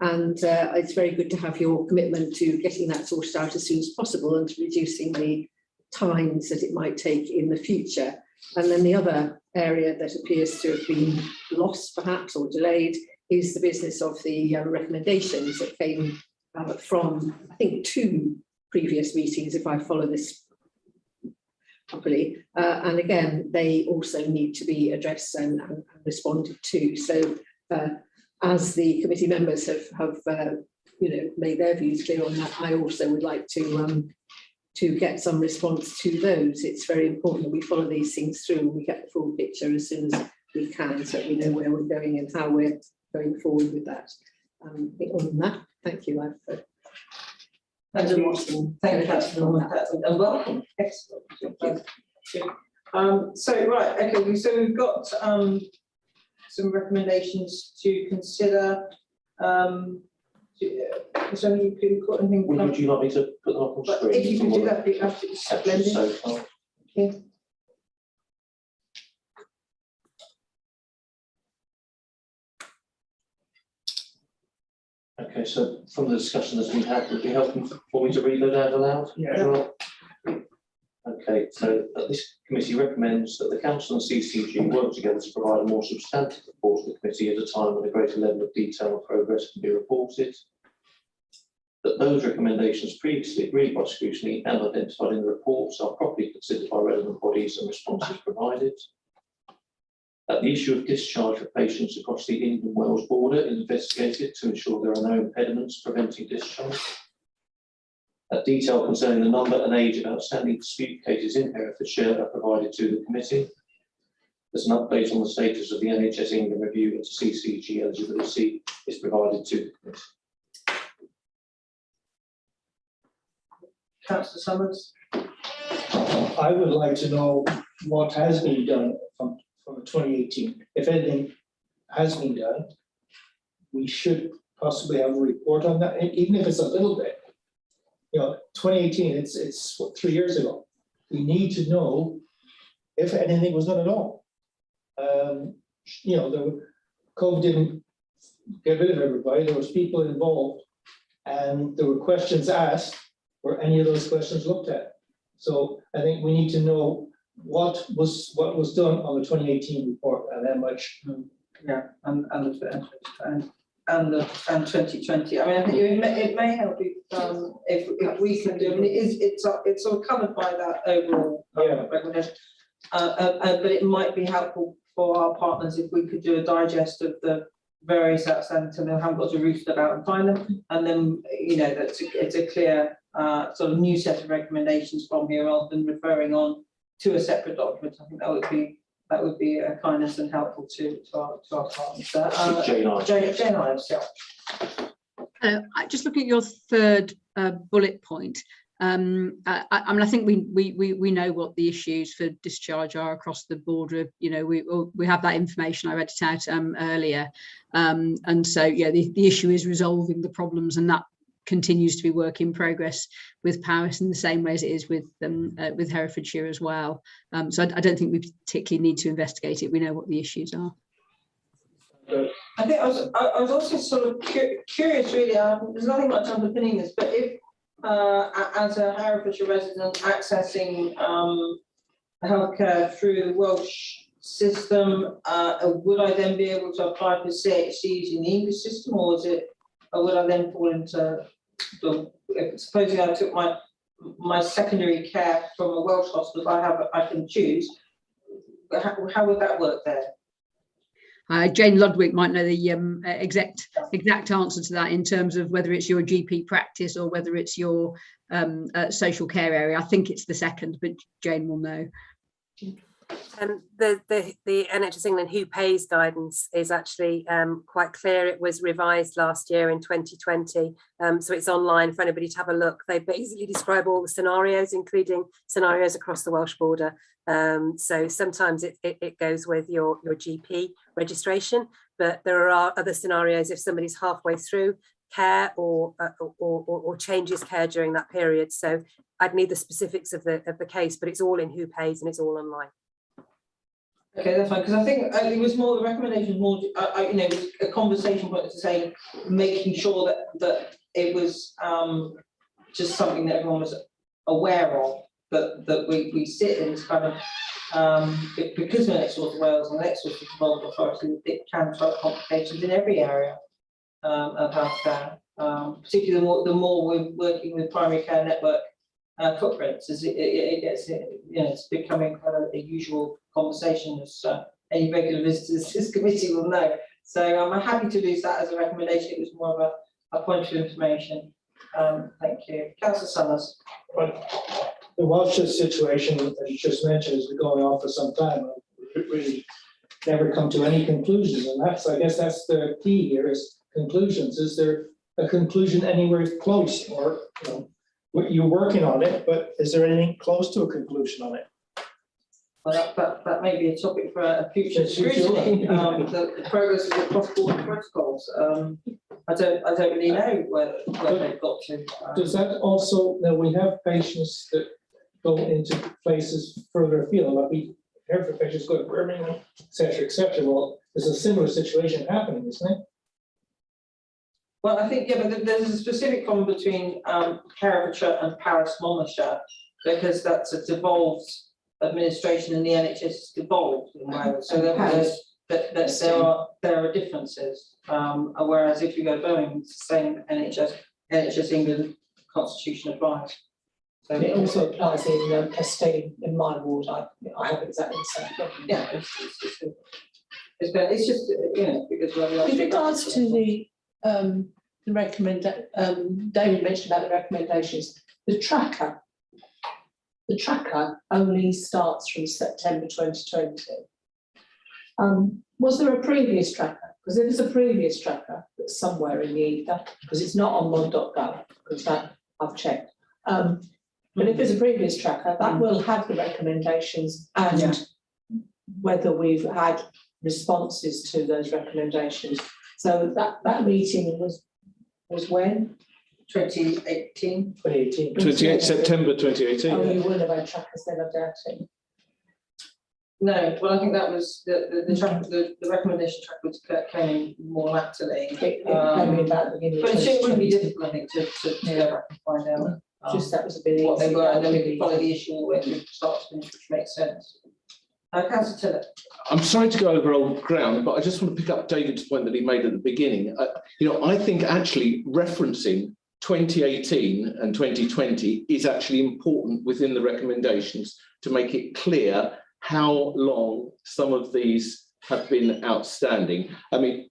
It's very good to have your commitment to getting that sorted out as soon as possible and to reducing the times that it might take in the future. And then the other area that appears to have been lost perhaps or delayed is the business of the recommendations that came from, I think, 2 previous meetings, if I follow this properly. And again, they also need to be addressed and responded to. So as the committee members have made their views clear on that, I also would like to get some response to those. It's very important that we follow these things through and we get the full picture as soon as we can, so that we know where we're going and how we're going forward with that. I think other than that, thank you. Thank you, Councillor, and welcome. Excellent. Right, okay, so we've got some recommendations to consider. Is there anything you got anything? Would you like me to put them up on screen? If you can do that, it'd be absolutely splendid. So far. Okay. Okay, so from the discussion that's been had, would it be helpful for me to read those out aloud? Yeah. Okay, so this committee recommends that the council and CCG work together to provide a more substantive report to the committee at a time when a greater level of detail and progress can be reported. That those recommendations previously agreed by scrutiny and identified in the reports are properly considered by relevant bodies and responses provided. That the issue of discharge for patients across the England-Wales border is investigated to ensure there are no impediments preventing discharge. That detail concerning the number and age of outstanding dispute cases in Herefordshire are provided to the committee. There's an update on the status of the NHS England review into CCG eligibility is provided to the committee. Councillor Summers. I would like to know what has been done from 2018. If anything has been done, we should possibly have a report on that, even if it's a little bit. 2018, it's what, 3 years ago. We need to know if anything was done at all. COVID didn't get rid of everybody. There was people involved, and there were questions asked. Were any of those questions looked at? So I think we need to know what was done on the 2018 report and how much. Yeah, and 2020. I mean, I think it may help if we can do. I mean, it's sort of covered by that overall recommendation. But it might be helpful for our partners if we could do a digest of the various outstanding, so they haven't got to roost about and find them, and then that it's a clear sort of new set of recommendations from here rather than referring on to a separate document. I think that would be a kindness and helpful to our partners. Jane Ives, yeah. Just looking at your third bullet point, I mean, I think we know what the issues for discharge are across the border. We have that information. I read it out earlier, and so yeah, the issue is resolving the problems, and that continues to be work in progress with Powys in the same way as it is with Herefordshire as well. So I don't think we particularly need to investigate it. We know what the issues are. I think I was also sort of curious, really. There's nothing much underpinning this, but if as a Herefordshire resident accessing healthcare through the Welsh system, would I then be able to apply for CHCs in the English system, or would I then fall into supposing I took my secondary care from a Welsh hospital? I can choose. How would that work there? Jane Ludwig might know the exact answer to that in terms of whether it's your GP practice or whether it's your social care area. I think it's the second, but Jane will know. The NHS England who pays guidance is actually quite clear. It was revised last year in 2020, so it's online for anybody to have a look. They basically describe all the scenarios, including scenarios across the Welsh border. So sometimes it goes with your GP registration, but there are other scenarios if somebody's halfway through care or changes care during that period. So I'd need the specifics of the case, but it's all in who pays and it's all online. Okay, that's fine, because I think it was more the recommendation, more you know, it was a conversation point to say making sure that it was just something that everyone was aware of, that we sit in this kind of because we're next door to Wales and next door to the local authority, it can throw up complications in every area of healthcare. Particularly the more we're working with primary care network footprints, as it gets, you know, it's becoming kind of a usual conversation, as any regular visitors to this committee will know. So I'm happy to lose that as a recommendation. It was more of a point of information. Thank you. Councillor Summers. Right. The Welsh situation, as you just mentioned, has been going on for some time. We've really never come to any conclusions, and I guess that's the key here, is conclusions. Is there a conclusion anywhere close, or you're working on it, but is there anything close to a conclusion on it? Well, that may be a topic for a future scrutiny. The progress of the cross-border protocols. I don't really know where they've got to. Does that also, now we have patients that go into places further afield, like we have for patients go to Birmingham, et cetera. Well, there's a similar situation happening, isn't it? Well, I think, yeah, but there's a specific problem between Herefordshire and Paris Monmouthshire, because that's a devolved administration and the NHS is devolved in Wales. So there are differences. Whereas if you go to Birmingham, it's the same NHS England constitution applies. So it also applies in Esteem in my ward. I have exactly the same problem. Yeah, it's just, you know, because with regards to the David mentioned about the recommendations, the tracker only starts from September 2020. Was there a previous tracker? Because there is a previous tracker that's somewhere in the ether, because it's not on mod.gov, because that I've checked. But if there's a previous tracker, that will have the recommendations and whether we've had responses to those recommendations. So that meeting was when? 2018. 28 September 2018. Oh, you will have had trackers then, I doubt it. No, well, I think that was the recommendation track came more latterly. It came about the beginning. But it wouldn't be difficult, I think, to go back and find out. Just that was a bit what they easy. were, and then we could follow the issue all the way through start to finish, which makes sense. Councillor Tillett. I'm sorry to go over old ground, but I just want to pick up David's point that he made at the beginning. I think actually referencing 2018 and 2020 is actually important within the recommendations to make it clear how long some of these have been outstanding. I mean,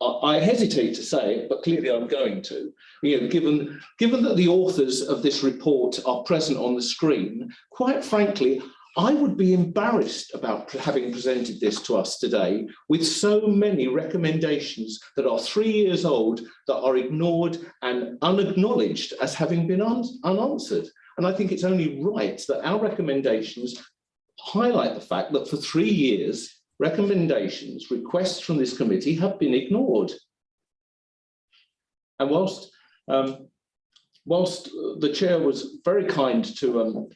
I hesitate to say it, but clearly I'm going to. Given that the authors of this report are present on the screen, quite frankly, I would be embarrassed about having presented this to us today with so many recommendations that are 3 years old that are ignored and unacknowledged as having been unanswered. And I think it's only right that our recommendations highlight the fact that for 3 years, recommendations, requests from this committee have been ignored. And whilst the chair was very kind to,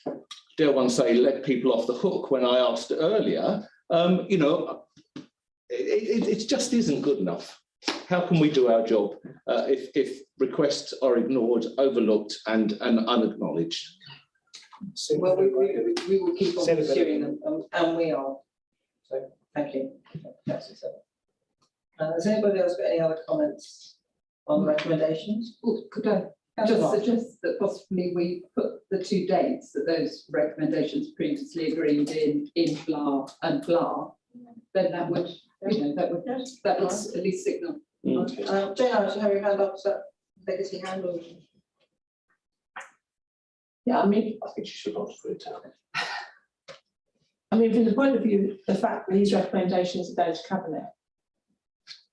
dare one say, let people off the hook when I asked earlier, it just isn't good enough. How can we do our job if requests are ignored, overlooked and unacknowledged? Well, we will keep on pursuing them, and we are. So, thank you. Has anybody else got any other comments on the recommendations? Well, could I just suggest that possibly we put the 2 dates that those recommendations previously agreed in blah and blah? Then that would, that would at least signal. Okay. Jane, I should have your hand up. Is that legacy hand or? Yeah, I mean, I think you should not put it down. I mean, from the point of view, the fact that these recommendations are going to cabinet,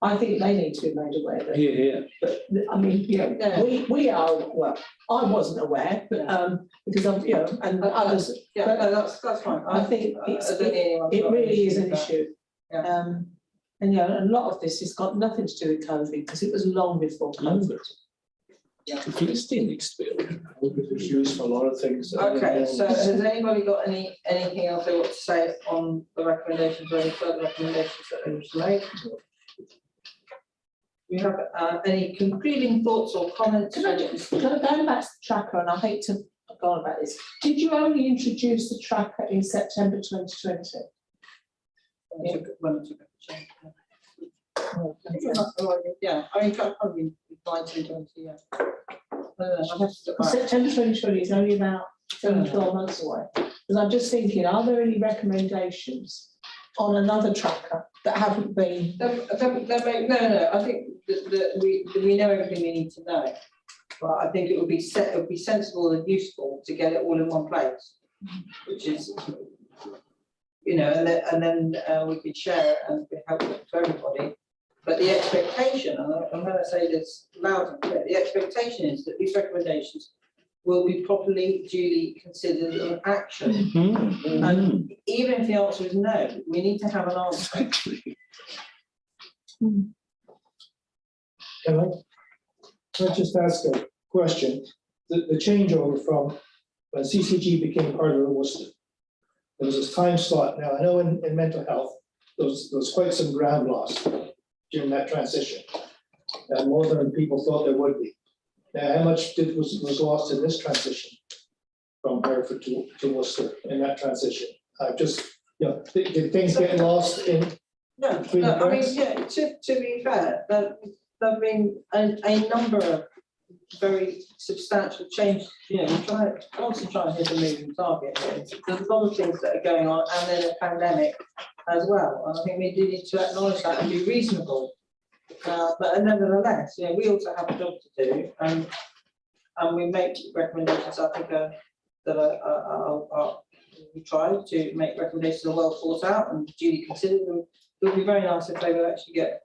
I think they need to be made aware that. Yeah. But I mean, we are, well, I wasn't aware, but because of and others. Yeah, no, that's fine. I think it really is an issue. Yeah. And a lot of this has got nothing to do with COVID because it was long before COVID. The Philistine needs to be on. COVID is used for a lot of things. Okay, so has anybody got anything else they want to say on the recommendations or any further recommendations that they wish to make? We have any concluding thoughts or comments? Can I just, going back to the tracker, and I hate to go on about this, did you only introduce the tracker in September 2020? Yeah, I mean, probably 1920, yeah. I have to look back. September 2020 is only about 12 months away. Because I'm just thinking, are there any recommendations on another tracker that haven't been? No, I think that we know everything we need to know. But I think it would be sensible and useful to get it all in one place, which is, and then we could share it and be helpful for everybody. But the expectation, and I'm going to say this loud and clear, the expectation is that these recommendations will be properly, duly considered in action. And even if the answer is no, we need to have an answer. Can I just ask a question? The changeover from when CCG became part of the Worcester, there was this time slot. Now, I know in mental health, there was quite some ground lost during that transition, and more than people thought there would be. Now, how much was lost in this transition from Hereford to Worcester in that transition? Did things get lost in? No, I mean, yeah, to be fair, there have been a number of very substantial changes. We constantly try and hit a moving target. There's a lot of things that are going on, and then a pandemic as well. And I think we do need to acknowledge that and be reasonable. But nevertheless, we also have a job to do, and we make recommendations. I think we try to make recommendations that are well thought out and duly considered. And it would be very nice if they would actually get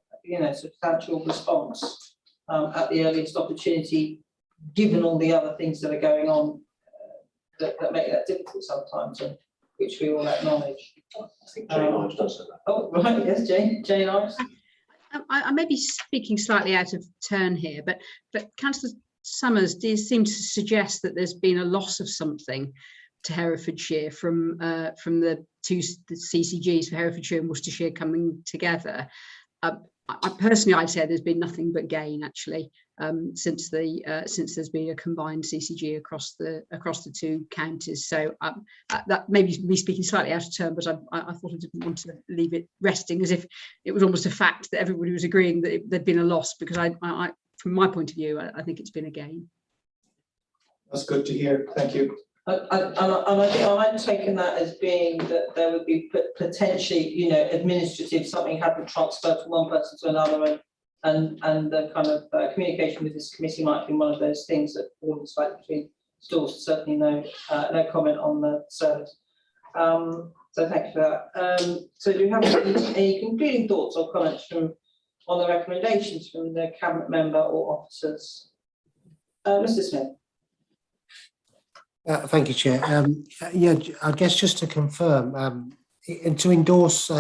substantial response at the earliest opportunity, given all the other things that are going on that make that difficult sometimes, and which we all acknowledge. I think Jane Ives does that. Oh, right, yes, Jane Ives. I may be speaking slightly out of turn here, but Councillor Summers seem to suggest that there's been a loss of something to Herefordshire from the two CCGs for Herefordshire and Worcestershire coming together. I personally, I'd say there's been nothing but gain actually since there's been a combined CCG across the two counties. So that may be me speaking slightly out of turn, but I thought I didn't want to leave it resting as if it was almost a fact that everybody was agreeing that there'd been a loss, because I from my point of view, I think it's been a gain. That's good to hear. Thank you. And I think I'm taking that as being that there would be potentially, administrative, something had been transferred from one person to another, and the kind of communication with this committee might be one of those things that falls slightly between stools. Certainly no comment on the service. So thank you for that. So do you have any concluding thoughts or comments on the recommendations from the cabinet member or officers? Mr. Smith. Thank you, Chair. I guess just to confirm and to endorse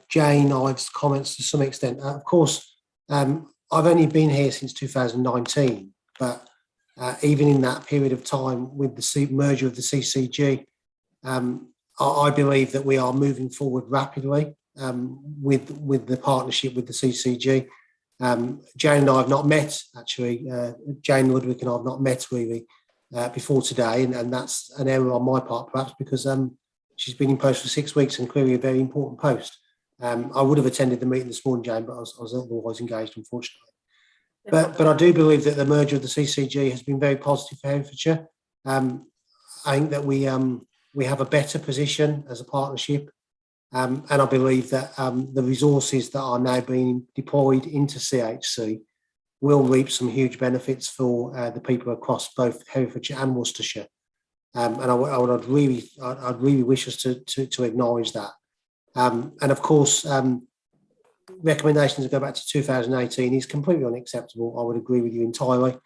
Jane Ives' comments to some extent. Of course, I've only been here since 2019, but even in that period of time with the merger of the CCG, I believe that we are moving forward rapidly with the partnership with the CCG. Jane and I have not met, actually. Jane Ludwig and I have not met really before today, and that's an error on my part, perhaps, because she's been in post for 6 weeks and clearly a very important post. I would have attended the meeting this morning, Jane, but I was otherwise engaged, unfortunately. But I do believe that the merger of the CCG has been very positive for Herefordshire. I think that we have a better position as a partnership, and I believe that the resources that are now being deployed into CHC will reap some huge benefits for the people across both Herefordshire and Worcestershire. And I'd really wish us to acknowledge that. And of course, recommendations to go back to 2018 is completely unacceptable. I would agree with you entirely.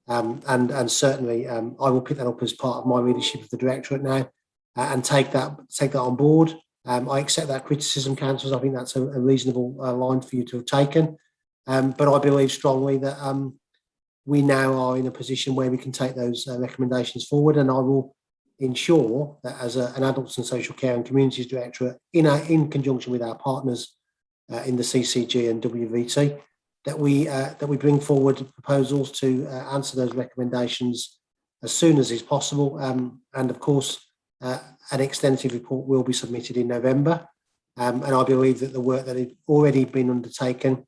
And certainly I will pick that up as part of my leadership of the directorate now and take that on board. I accept that criticism, councillors. I think that's a reasonable line for you to have taken. But I believe strongly that we now are in a position where we can take those recommendations forward, and I will ensure that as an Adults and Social Care and Communities Directorate, in conjunction with our partners in the CCG and WVT, that we bring forward proposals to answer those recommendations as soon as is possible. And of course, an extensive report will be submitted in November. And I believe that the work that has already been undertaken,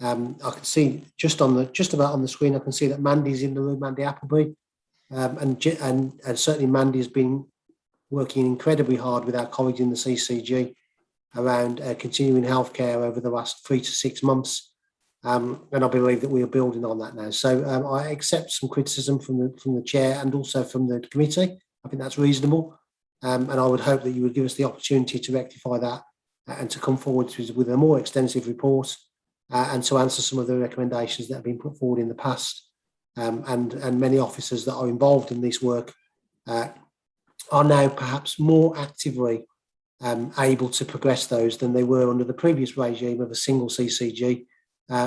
I can see just about on the screen, I can see that Mandy's in the room, Mandy Appleby, and certainly Mandy has been working incredibly hard with our colleagues in the CCG around continuing healthcare over the last 3 to 6 months. And I believe that we are building on that now. So I accept some criticism from the chair and also from the committee. I think that's reasonable. And I would hope that you would give us the opportunity to rectify that and to come forward with a more extensive report and to answer some of the recommendations that have been put forward in the past. And many officers that are involved in this work are now perhaps more actively able to progress those than they were under the previous regime of a single CCG,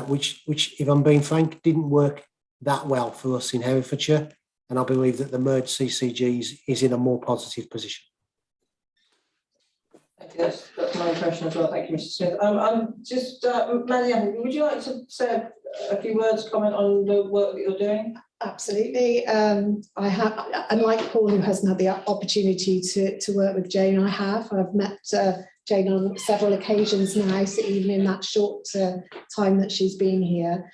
which, if I'm being frank, didn't work that well for us in Herefordshire. And I believe that the merged CCGs is in a more positive position. Thank you. That's my impression as well. Thank you, Mr. Smith. I'm just, Mandy, would you like to say a few words, comment on the work that you're doing? Absolutely. I have, unlike Paul, who hasn't had the opportunity to work with Jane, I've met Jane on several occasions now, so even in that short time that she's been here.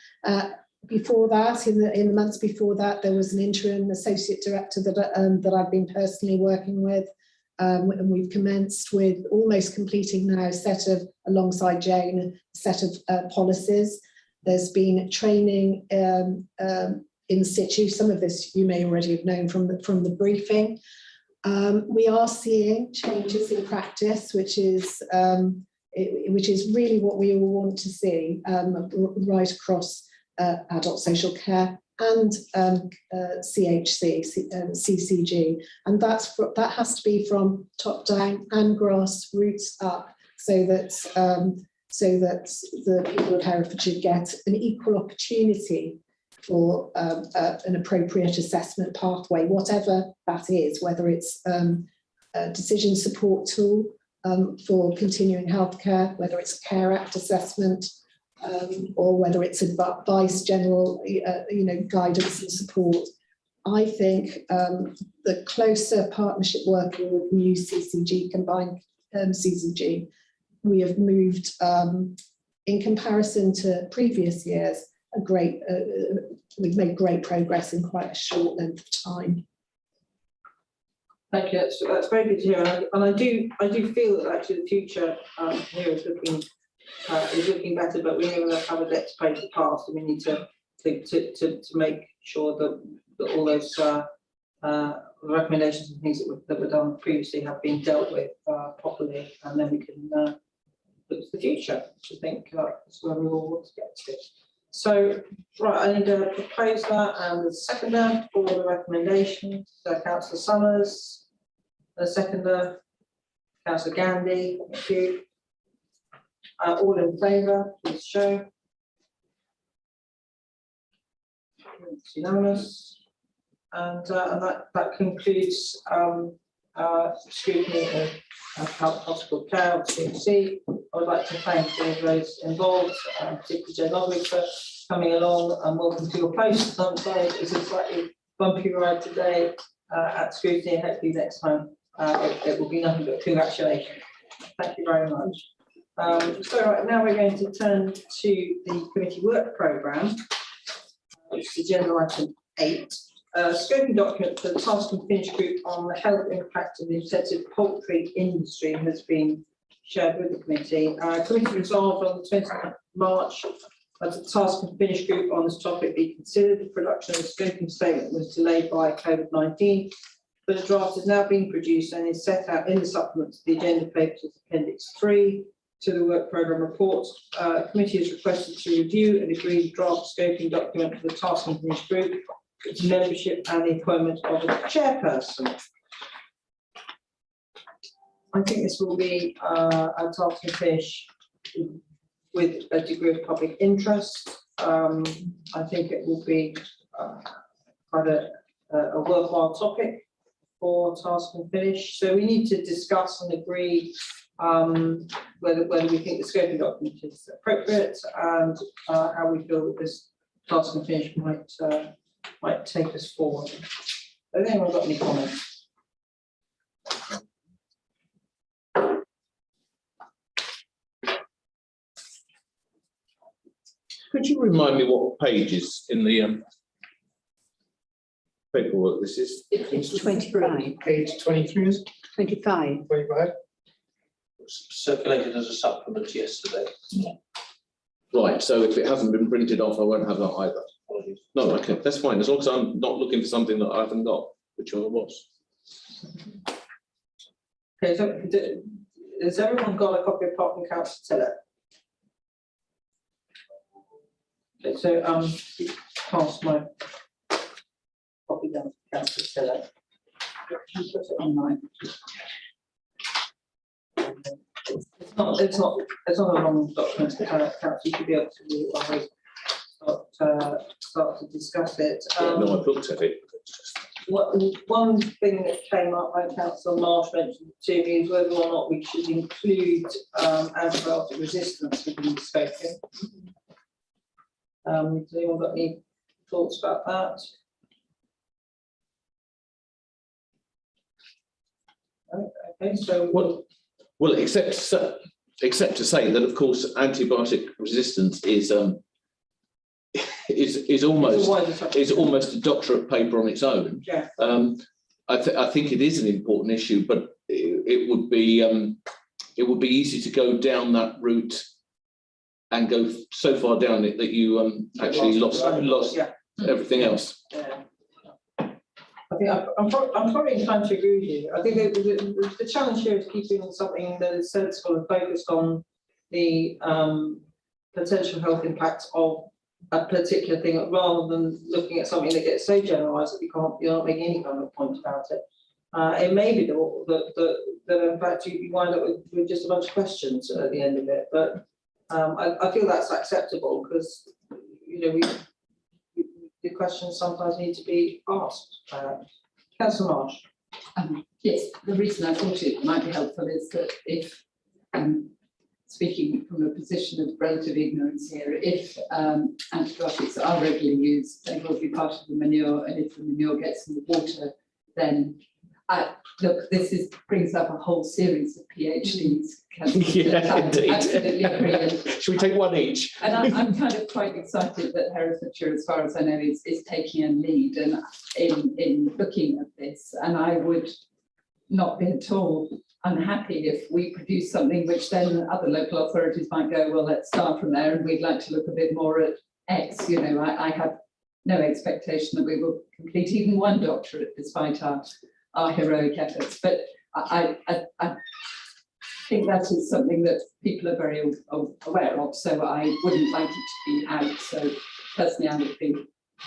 Before that, in the months before that, there was an interim associate director that I've been personally working with, and we've commenced with almost completing now alongside Jane, a set of policies. There's been training in situ. Some of this you may already have known from the briefing. We are seeing changes in practice, which is really what we all want to see right across adult social care and CCG, and that has to be from top down and grassroots up, so that the people of Herefordshire get an equal opportunity for an appropriate assessment pathway, whatever that is, whether it's a decision support tool for continuing healthcare, whether it's a Care Act assessment, or whether it's advice, general guidance and support. I think the closer partnership working with new CCG, combined CCG, we have moved in comparison to previous years. We've made great progress in quite a short length of time. Thank you. That's very good to hear, and I do feel that actually the future here is looking better, but we never have a debt to pay for the past, and we need to make sure that all those recommendations and things that were done previously have been dealt with properly, and then we can look to the future, which I think is where we all want to get to. So, right, I need to propose that and the seconder for the recommendations. So, Councillor Summers, the seconder, Councillor Gandy, thank you. All in favour, please show. It's unanimous. And that concludes scrutiny of hospital care of CMC. I would like to thank all of those involved, particularly Jane Lovely, for coming along, and welcome to your post. I'm sorry it's a slightly bumpy ride today at scrutiny. Hopefully next time it will be nothing but congratulations. Thank you very much. So right now we're going to turn to the committee work programme, which is agenda item 8. Scoping document for the task and finish group on the health impact of the intensive poultry industry has been shared with the committee. Committee resolved on the 20th of March that the task and finish group on this topic be considered. The production of the scoping statement was delayed by COVID-19, but a draft is now being produced and is set out in the supplement to the agenda papers as Appendix 3 to the work programme report. Committee is requested to review and agree the draft scoping document for the task and finish group, its membership and the appointment of a chairperson. I think this will be a task and finish with a degree of public interest. I think it will be quite a worthwhile topic for task and finish. So we need to discuss and agree whether we think the scoping document is appropriate and how we feel that this task and finish might take us forward. Has anyone got any comments? Could you remind me what pages in the paperwork this is? It's 25. Page 23 is 25. 25. Circulated as a supplement yesterday. Right, so if it hasn't been printed off, I won't have that either. Apologies. No, okay, that's fine, as long as I'm not looking for something that I haven't got, which I was. Okay, so has everyone got a copy of Park Council Tiller? Okay, so pass my copy down to Council Tiller. Put it online. It's not a long document. Council, you should be able to read it start to discuss it. No, I've looked at it. One thing that came up by Councillor Marsh mentioned to me is whether or not we should include antibiotic resistance within the scoping. Has anyone got any thoughts about that? Okay, so Well, except to say that, of course, antibiotic resistance is almost a doctorate paper on its own. Yeah. I think it is an important issue, but it would be easy to go down that route and go so far down it that you actually lost everything else. Yeah. I think I'm probably inclined to agree with you. I think the challenge here is keeping something that is sensible and focused on the potential health impacts of a particular thing, rather than looking at something that gets so generalised that you're not making any kind of point about it. It may be that in fact you wind up with just a bunch of questions at the end of it, but I feel that's acceptable because the questions sometimes need to be asked. Councillor Marsh. Yes, the reason I thought it might be helpful is that if, speaking from a position of relative ignorance here, if antibiotics are regularly used, they will be part of the manure, and if the manure gets in the water, then look, this brings up a whole series of PhDs. Yeah, indeed. Absolutely agree. Should we take one each? And I'm kind of quite excited that Herefordshire, as far as I know, is taking a lead and in looking at this. And I would not be at all unhappy if we produce something which then other local authorities might go, well, let's start from there, and we'd like to look a bit more at X. I have no expectation that we will complete even one doctorate despite our heroic efforts. But I think that is something that people are very aware of, so I wouldn't like it to be out. So personally, I would be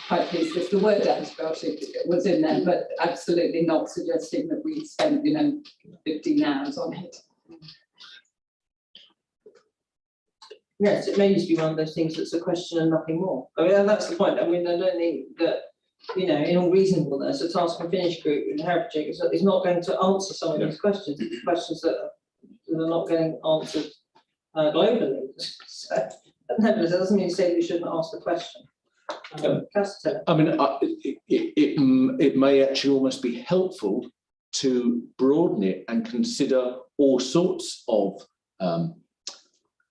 quite pleased if the word antibiotic was in there, but absolutely not suggesting that we spent 15 hours on it. Yes, it may just be one of those things that's a question and nothing more. I mean, that's the point. I mean, I don't think that, in all reasonableness, a task and finish group in Herefordshire is not going to answer some of these questions. It's questions that are not getting answered globally. So, that doesn't mean to say we shouldn't ask the question. I mean, it may actually almost be helpful to broaden it and consider all sorts of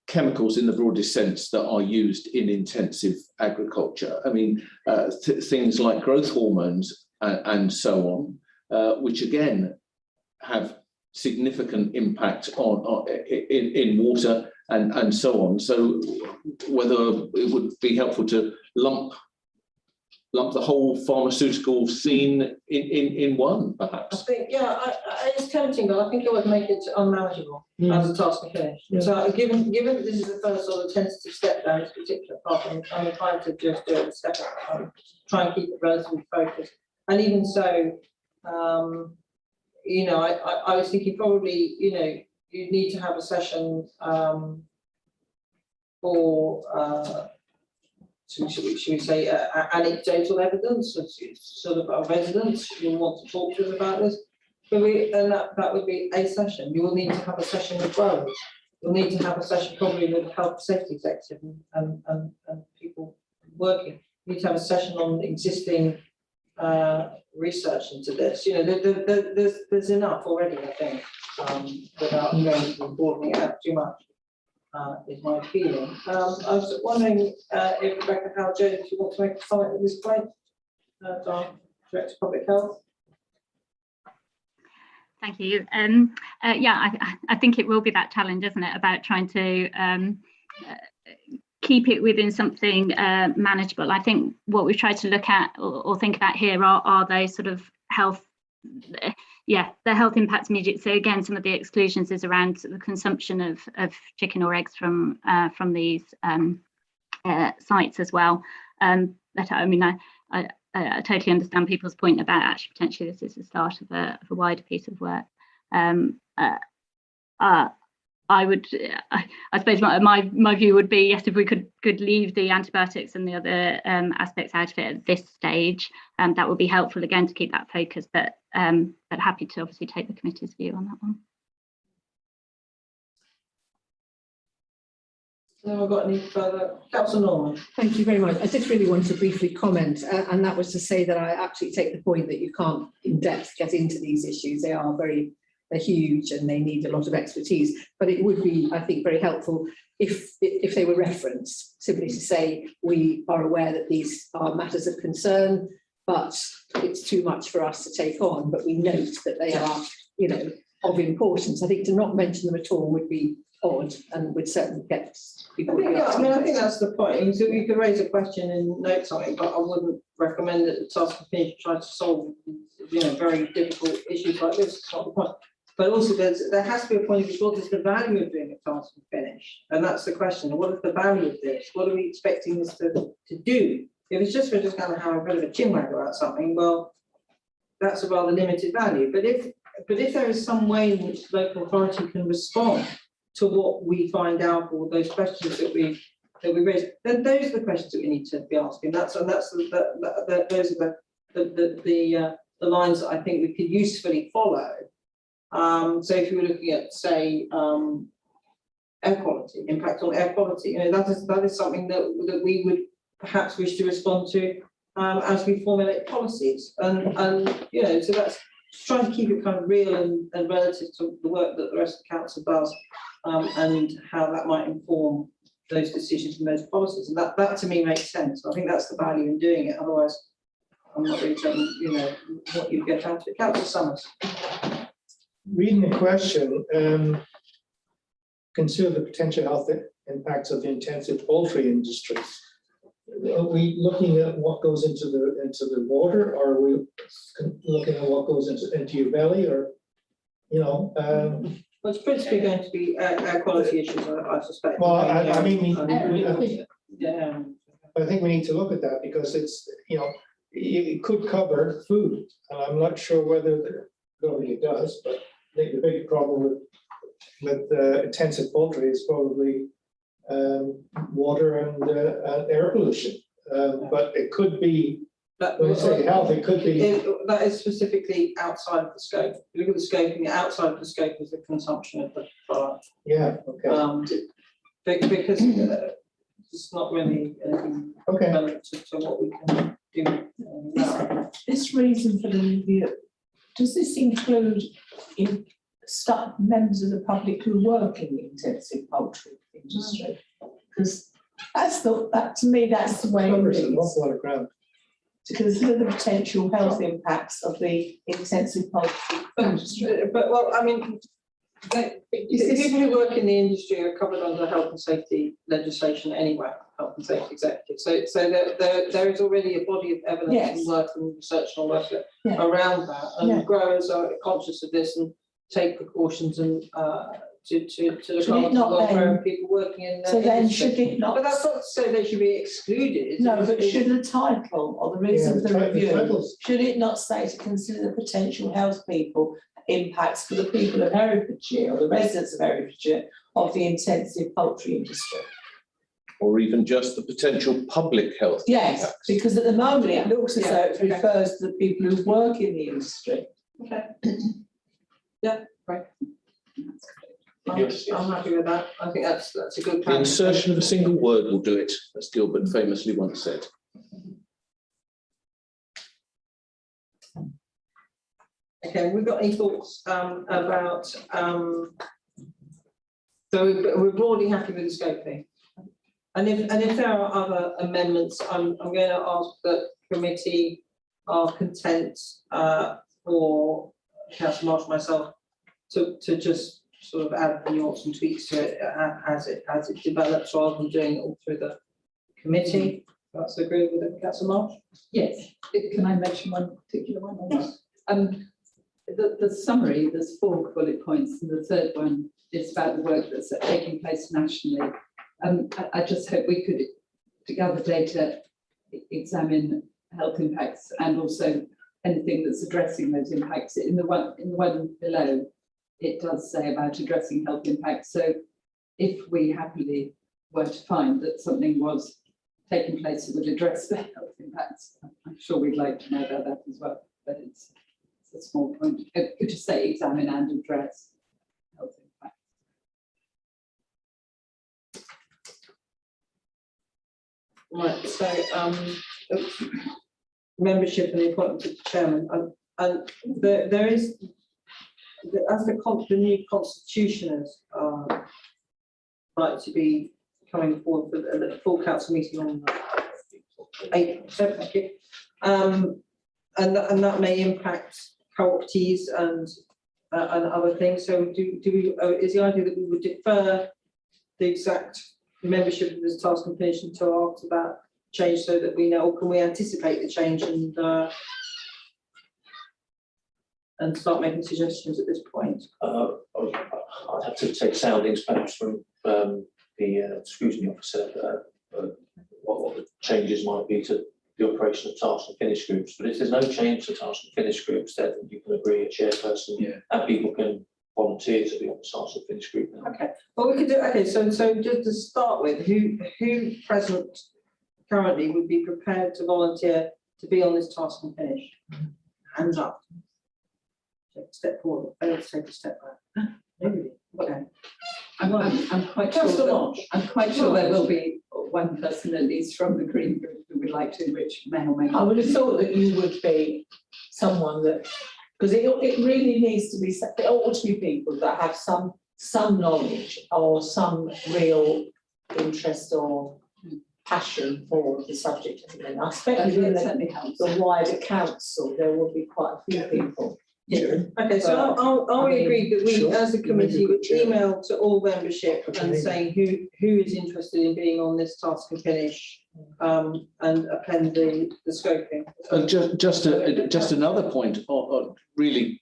chemicals in the broadest sense that are used in intensive agriculture. I mean, things like growth hormones and so on, which again have significant impact in water and so on. So whether it would be helpful to lump the whole pharmaceutical scene in one, perhaps. I think, it's tempting, but I think it would make it unmanageable as a task and finish. Yeah. So given that this is the first sort of tentative step down this particular path, I'm inclined to just do it a step at a time, try and keep it relatively focused. And even so, I was thinking probably, you need to have a session for should we say anecdotal evidence, sort of residents who want to talk to us about this. But that would be a session. You will need to have a session with growers. You'll need to have a session probably with the health and safety executive and people working. You need to have a session on existing research into this. There's enough already, I think, without going to broadening it out too much. Is my feeling. I was wondering if Rebecca Howe-Jones, if you want to make a comment at this point, Director of Public Health. Thank you. Yeah, I think it will be that challenge, isn't it, about trying to keep it within something manageable. I think what we've tried to look at or think about here are those sort of health, the health impacts immediate. So again, some of the exclusions is around the consumption of chicken or eggs from these sites as well. But I mean, I totally understand people's point about actually potentially this is the start of a wider piece of work. I suppose my view would be, yes, if we could leave the antibiotics and the other aspects out of it at this stage, that would be helpful again to keep that focus. But happy to obviously take the committee's view on that one. No, I've got any further. Councillor Norman. Thank you very much. I just really want to briefly comment, and that was to say that I absolutely take the point that you can't in depth get into these issues. They're huge and they need a lot of expertise, but it would be, I think, very helpful if they were referenced, simply to say we are aware that these are matters of concern, but it's too much for us to take on, but we note that they are, of importance. I think to not mention them at all would be odd and would certainly get people. I think that's the point. So you could raise a question and note something, but I wouldn't recommend that the task force try to solve, very difficult issues like this. It's not the point. But also there has to be a point of view, what is the value of doing a task and finish? And that's the question. What is the value of this? What are we expecting this to do? If it's just we're just going to have a bit of a chinwag about something, well, that's a rather limited value. But if there is some way in which the local authority can respond to what we find out or those questions that we raise, then those are the questions that we need to be asking. Those are the lines that I think we could usefully follow. So if you were looking at, say, air quality, impact on air quality, that is something that we would perhaps wish to respond to as we formulate policies, and so that's trying to keep it kind of real and relative to the work that the rest of the council does, and how that might inform those decisions and those policies, and that to me makes sense. I think that's the value in doing it. Otherwise, I'm not really telling what you get out of it. Councillor Summers. Reading the question, consider the potential health impacts of the intensive poultry industry. Are we looking at what goes into the water, or are we looking at what goes into your belly, or well, it's principally going to be air quality issues, I suspect. Well, I think we need to look at that, because it's it could cover food, and I'm not sure whether it does, but I think the big problem with intensive poultry is probably water and air pollution. But it could be, when you say health, it could be. That is specifically outside of the scope. If you look at the scoping, outside of the scope is the consumption of the product. Yeah, okay. Because it's not really relevant to what we can do. This reason for the review, does this include members of the public who work in the intensive poultry industry? Because that to me, that's the way it is. An awful lot of ground. To consider the potential health impacts of the intensive poultry industry. But people who work in the industry are covered under health and safety legislation anyway, health and safety executive. So there is already a body of evidence and work and research and all that around that, and growers are conscious of this and take precautions and to look after the welfare of people working in the industry. Then should it not? But that's not to say they should be excluded. No, but should the title or the reason for the review, should it not say to consider the potential health impacts for the people of Herefordshire or the residents of Herefordshire of the intensive poultry industry. Or even just the potential public health. Yes, impacts. because at the moment it looks as Yeah, though it okay. refers to the people who work in the industry. Okay. Yeah, right. Yes, yes. I'm happy with that. I think that's a good The plan. insertion of a single word will do it, as Gilbert famously once said. Okay, we've got any thoughts about so we're broadly happy with the scoping. And if there are other amendments, I'm going to ask that committee are content for Councillor Marsh and myself to just sort of add the nuance and tweaks to it as it develops, rather than doing it all through the committee. That's agreeable with it, Councillor Marsh? Yes, can I mention one particular one or not? Yes. The summary, there's 4 bullet points, and the third one is about the work that's taking place nationally. I just hope we could, to gather data, examine health impacts and also anything that's addressing those impacts. In the one below, it does say about addressing health impacts. So if we happily were to find that something was taking place that would address the health impacts, I'm sure we'd like to know about that as well, but it's a small point. Could just say examine and address health impacts. Right, so membership and the appointment of the chairman, and there is, as the new constitution is like to be coming forward for the full council meeting on April 7th, and that may impact co-optees and other things. So do we? Is the idea that we would defer the exact membership of this task and finish until after that change, so that we know, or can we anticipate the change and start making suggestions at this point? I'd have to take soundings perhaps from the scrutiny officer, what the changes might be to the operation of task and finish groups. But if there's no change to task and finish groups, then you can agree a chairperson, and people can volunteer to be on the task and finish group now. Okay, well, we could do, okay, so just to start with, who present currently would be prepared to volunteer to be on this task and finish? Hands up. Take a step forward, let's take a step back. Nobody. Okay. I'm quite sure I'm quite sure there will be one person at least from the Green Group who would like to, which may or may I not. would have thought that you would be someone that, because it really needs to be, there ought to be people that have some knowledge or some real interest or passion for the subject. And I expect within the wider council there will be quite a few people. Yeah. Okay, so are we agreed that we, as a committee, would email to all membership and saying who is interested in being on this task and finish, and append the scoping? Just another point, really,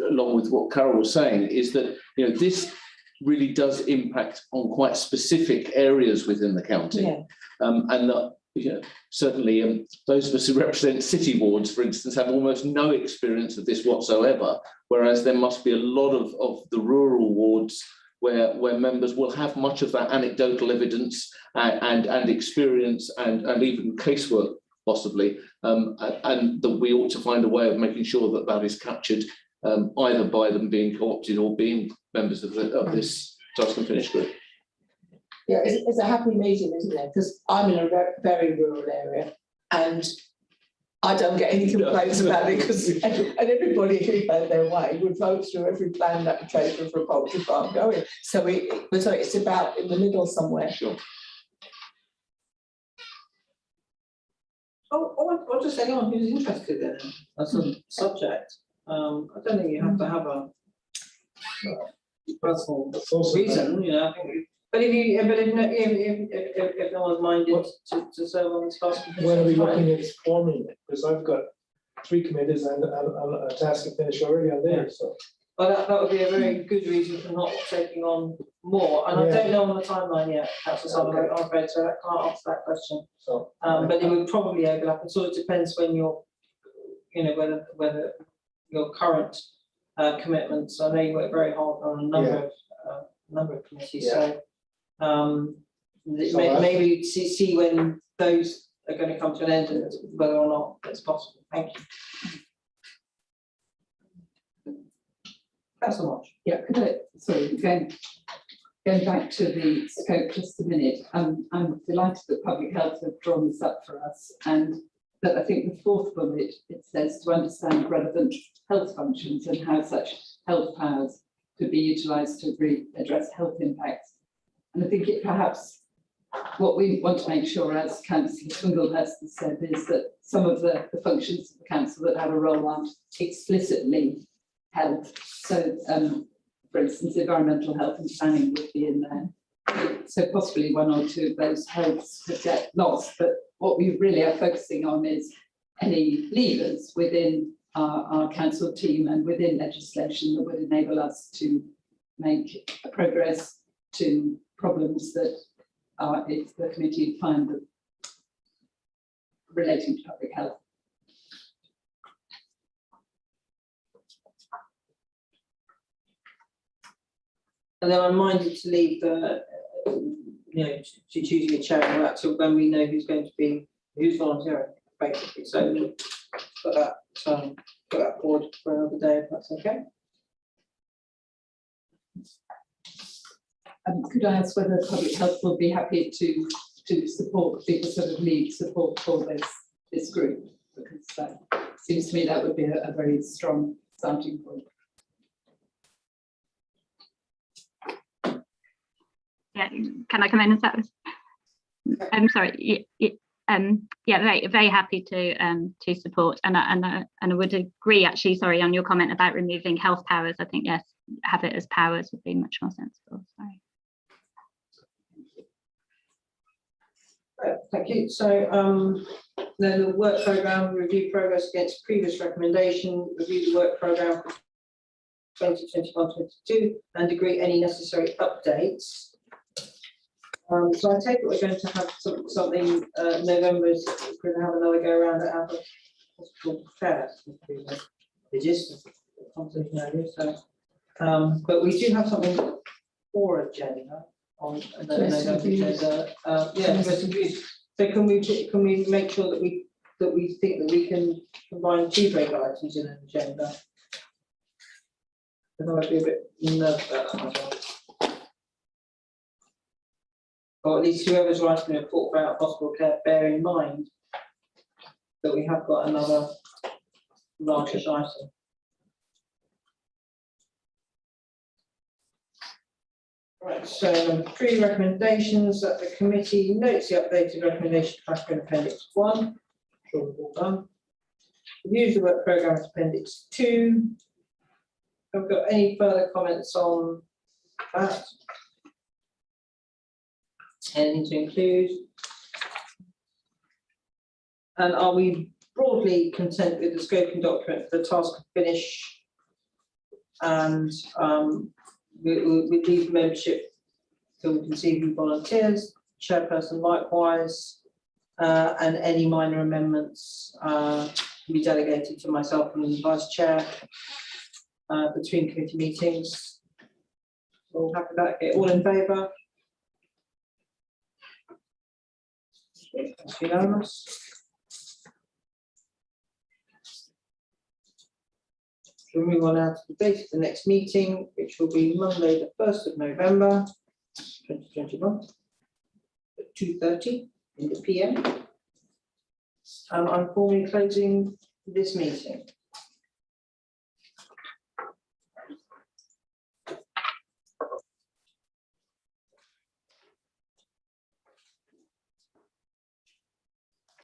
along with what Carol was saying, is that this really does impact on quite specific areas within the county, and that. Certainly those of us who represent city wards, for instance, have almost no experience of this whatsoever, whereas there must be a lot of the rural wards where members will have much of that anecdotal evidence and experience and even casework possibly, and that we ought to find a way of making sure that that is captured, either by them being co-opted or being members of this task and finish group. Yeah, it's a happy meeting, isn't it? Because I'm in a very rural area and I don't get any complaints about it, because and everybody who found their way would vote through every planned application for a poultry farm going. So it's about in the middle somewhere. Sure. I'll just say anyone who's interested in it as a subject. I don't think you have to have a personal reason, I think. But if no one's minded to serve on this task, when are we looking at forming it? Because I've got 3 committees and a task to finish already on there. So, well, that would be a very good reason for not taking on more. And I don't know on the timeline yet, Councillor Sullivan, I'm afraid, so I can't answer that question. so but it would probably overlap. It sort of depends when you're, whether your current commitments. I know you work very hard on a number of committees, so maybe see when those are going to come to an end and whether or not it's possible. Thank you. That's so much. Yeah, could I, sorry, going back to the scope just a minute. I'm delighted that Public Health have drawn this up for us, and that I think the fourth bullet, it says to understand relevant health functions and how such health powers could be utilised to address health impacts. And I think it perhaps what we want to make sure, as Councillor Swinglehurst has said, is that some of the functions of the council that have a role aren't explicitly health. So, for instance, environmental health and planning would be in there. So possibly one or two of those healths could get lost. But what we really are focusing on is any levers within our council team and within legislation that would enable us to make progress to problems that if the committee find them relating to public health. And then I'm minded to leave the, to choosing a chair and that till when we know who's volunteering, basically. So we'll put that forward for another day, if that's okay. Could I ask whether Public Health will be happy to support, people sort of lead support for this group? Because that seems to me that would be a very strong starting point. Yeah, can I come in and start with? I'm sorry. Yeah, very happy to support, and I would agree actually. Sorry, on your comment about removing health powers. I think yes, have it as powers would be much more sensible. Sorry. Thank you. So then the work programme, review progress against previous recommendation, review the work programme for 2021-22 and agree any necessary updates. So I take it we're going to have something November is going to have another go around at our hospital fair. It is conversation earlier, so but we do have something for agenda on the November agenda. Yeah, so can we make sure that we think that we can combine two regular items in an agenda? I might be a bit nervous about that as well. Or at least whoever's writing a report about hospital care, bear in mind that we have got another largish item. Right, so 3 recommendations that the committee notes the updated recommendation track in Appendix 1. Sure, we've all done. Reviews the work programme as Appendix 2. Have we got any further comments on that? Anything to include? And are we broadly content with the scoping document for the task of finish? And we leave membership till we can see who volunteers, chairperson likewise, and any minor amendments can be delegated to myself and the vice chair between committee meetings. All happy with that? Okay, all in favour? That's unanimous. We'll move on now to the date of the next meeting, which will be Monday, the 1st of November, 2021, at 2:30 in the PM. I'm formally closing this meeting.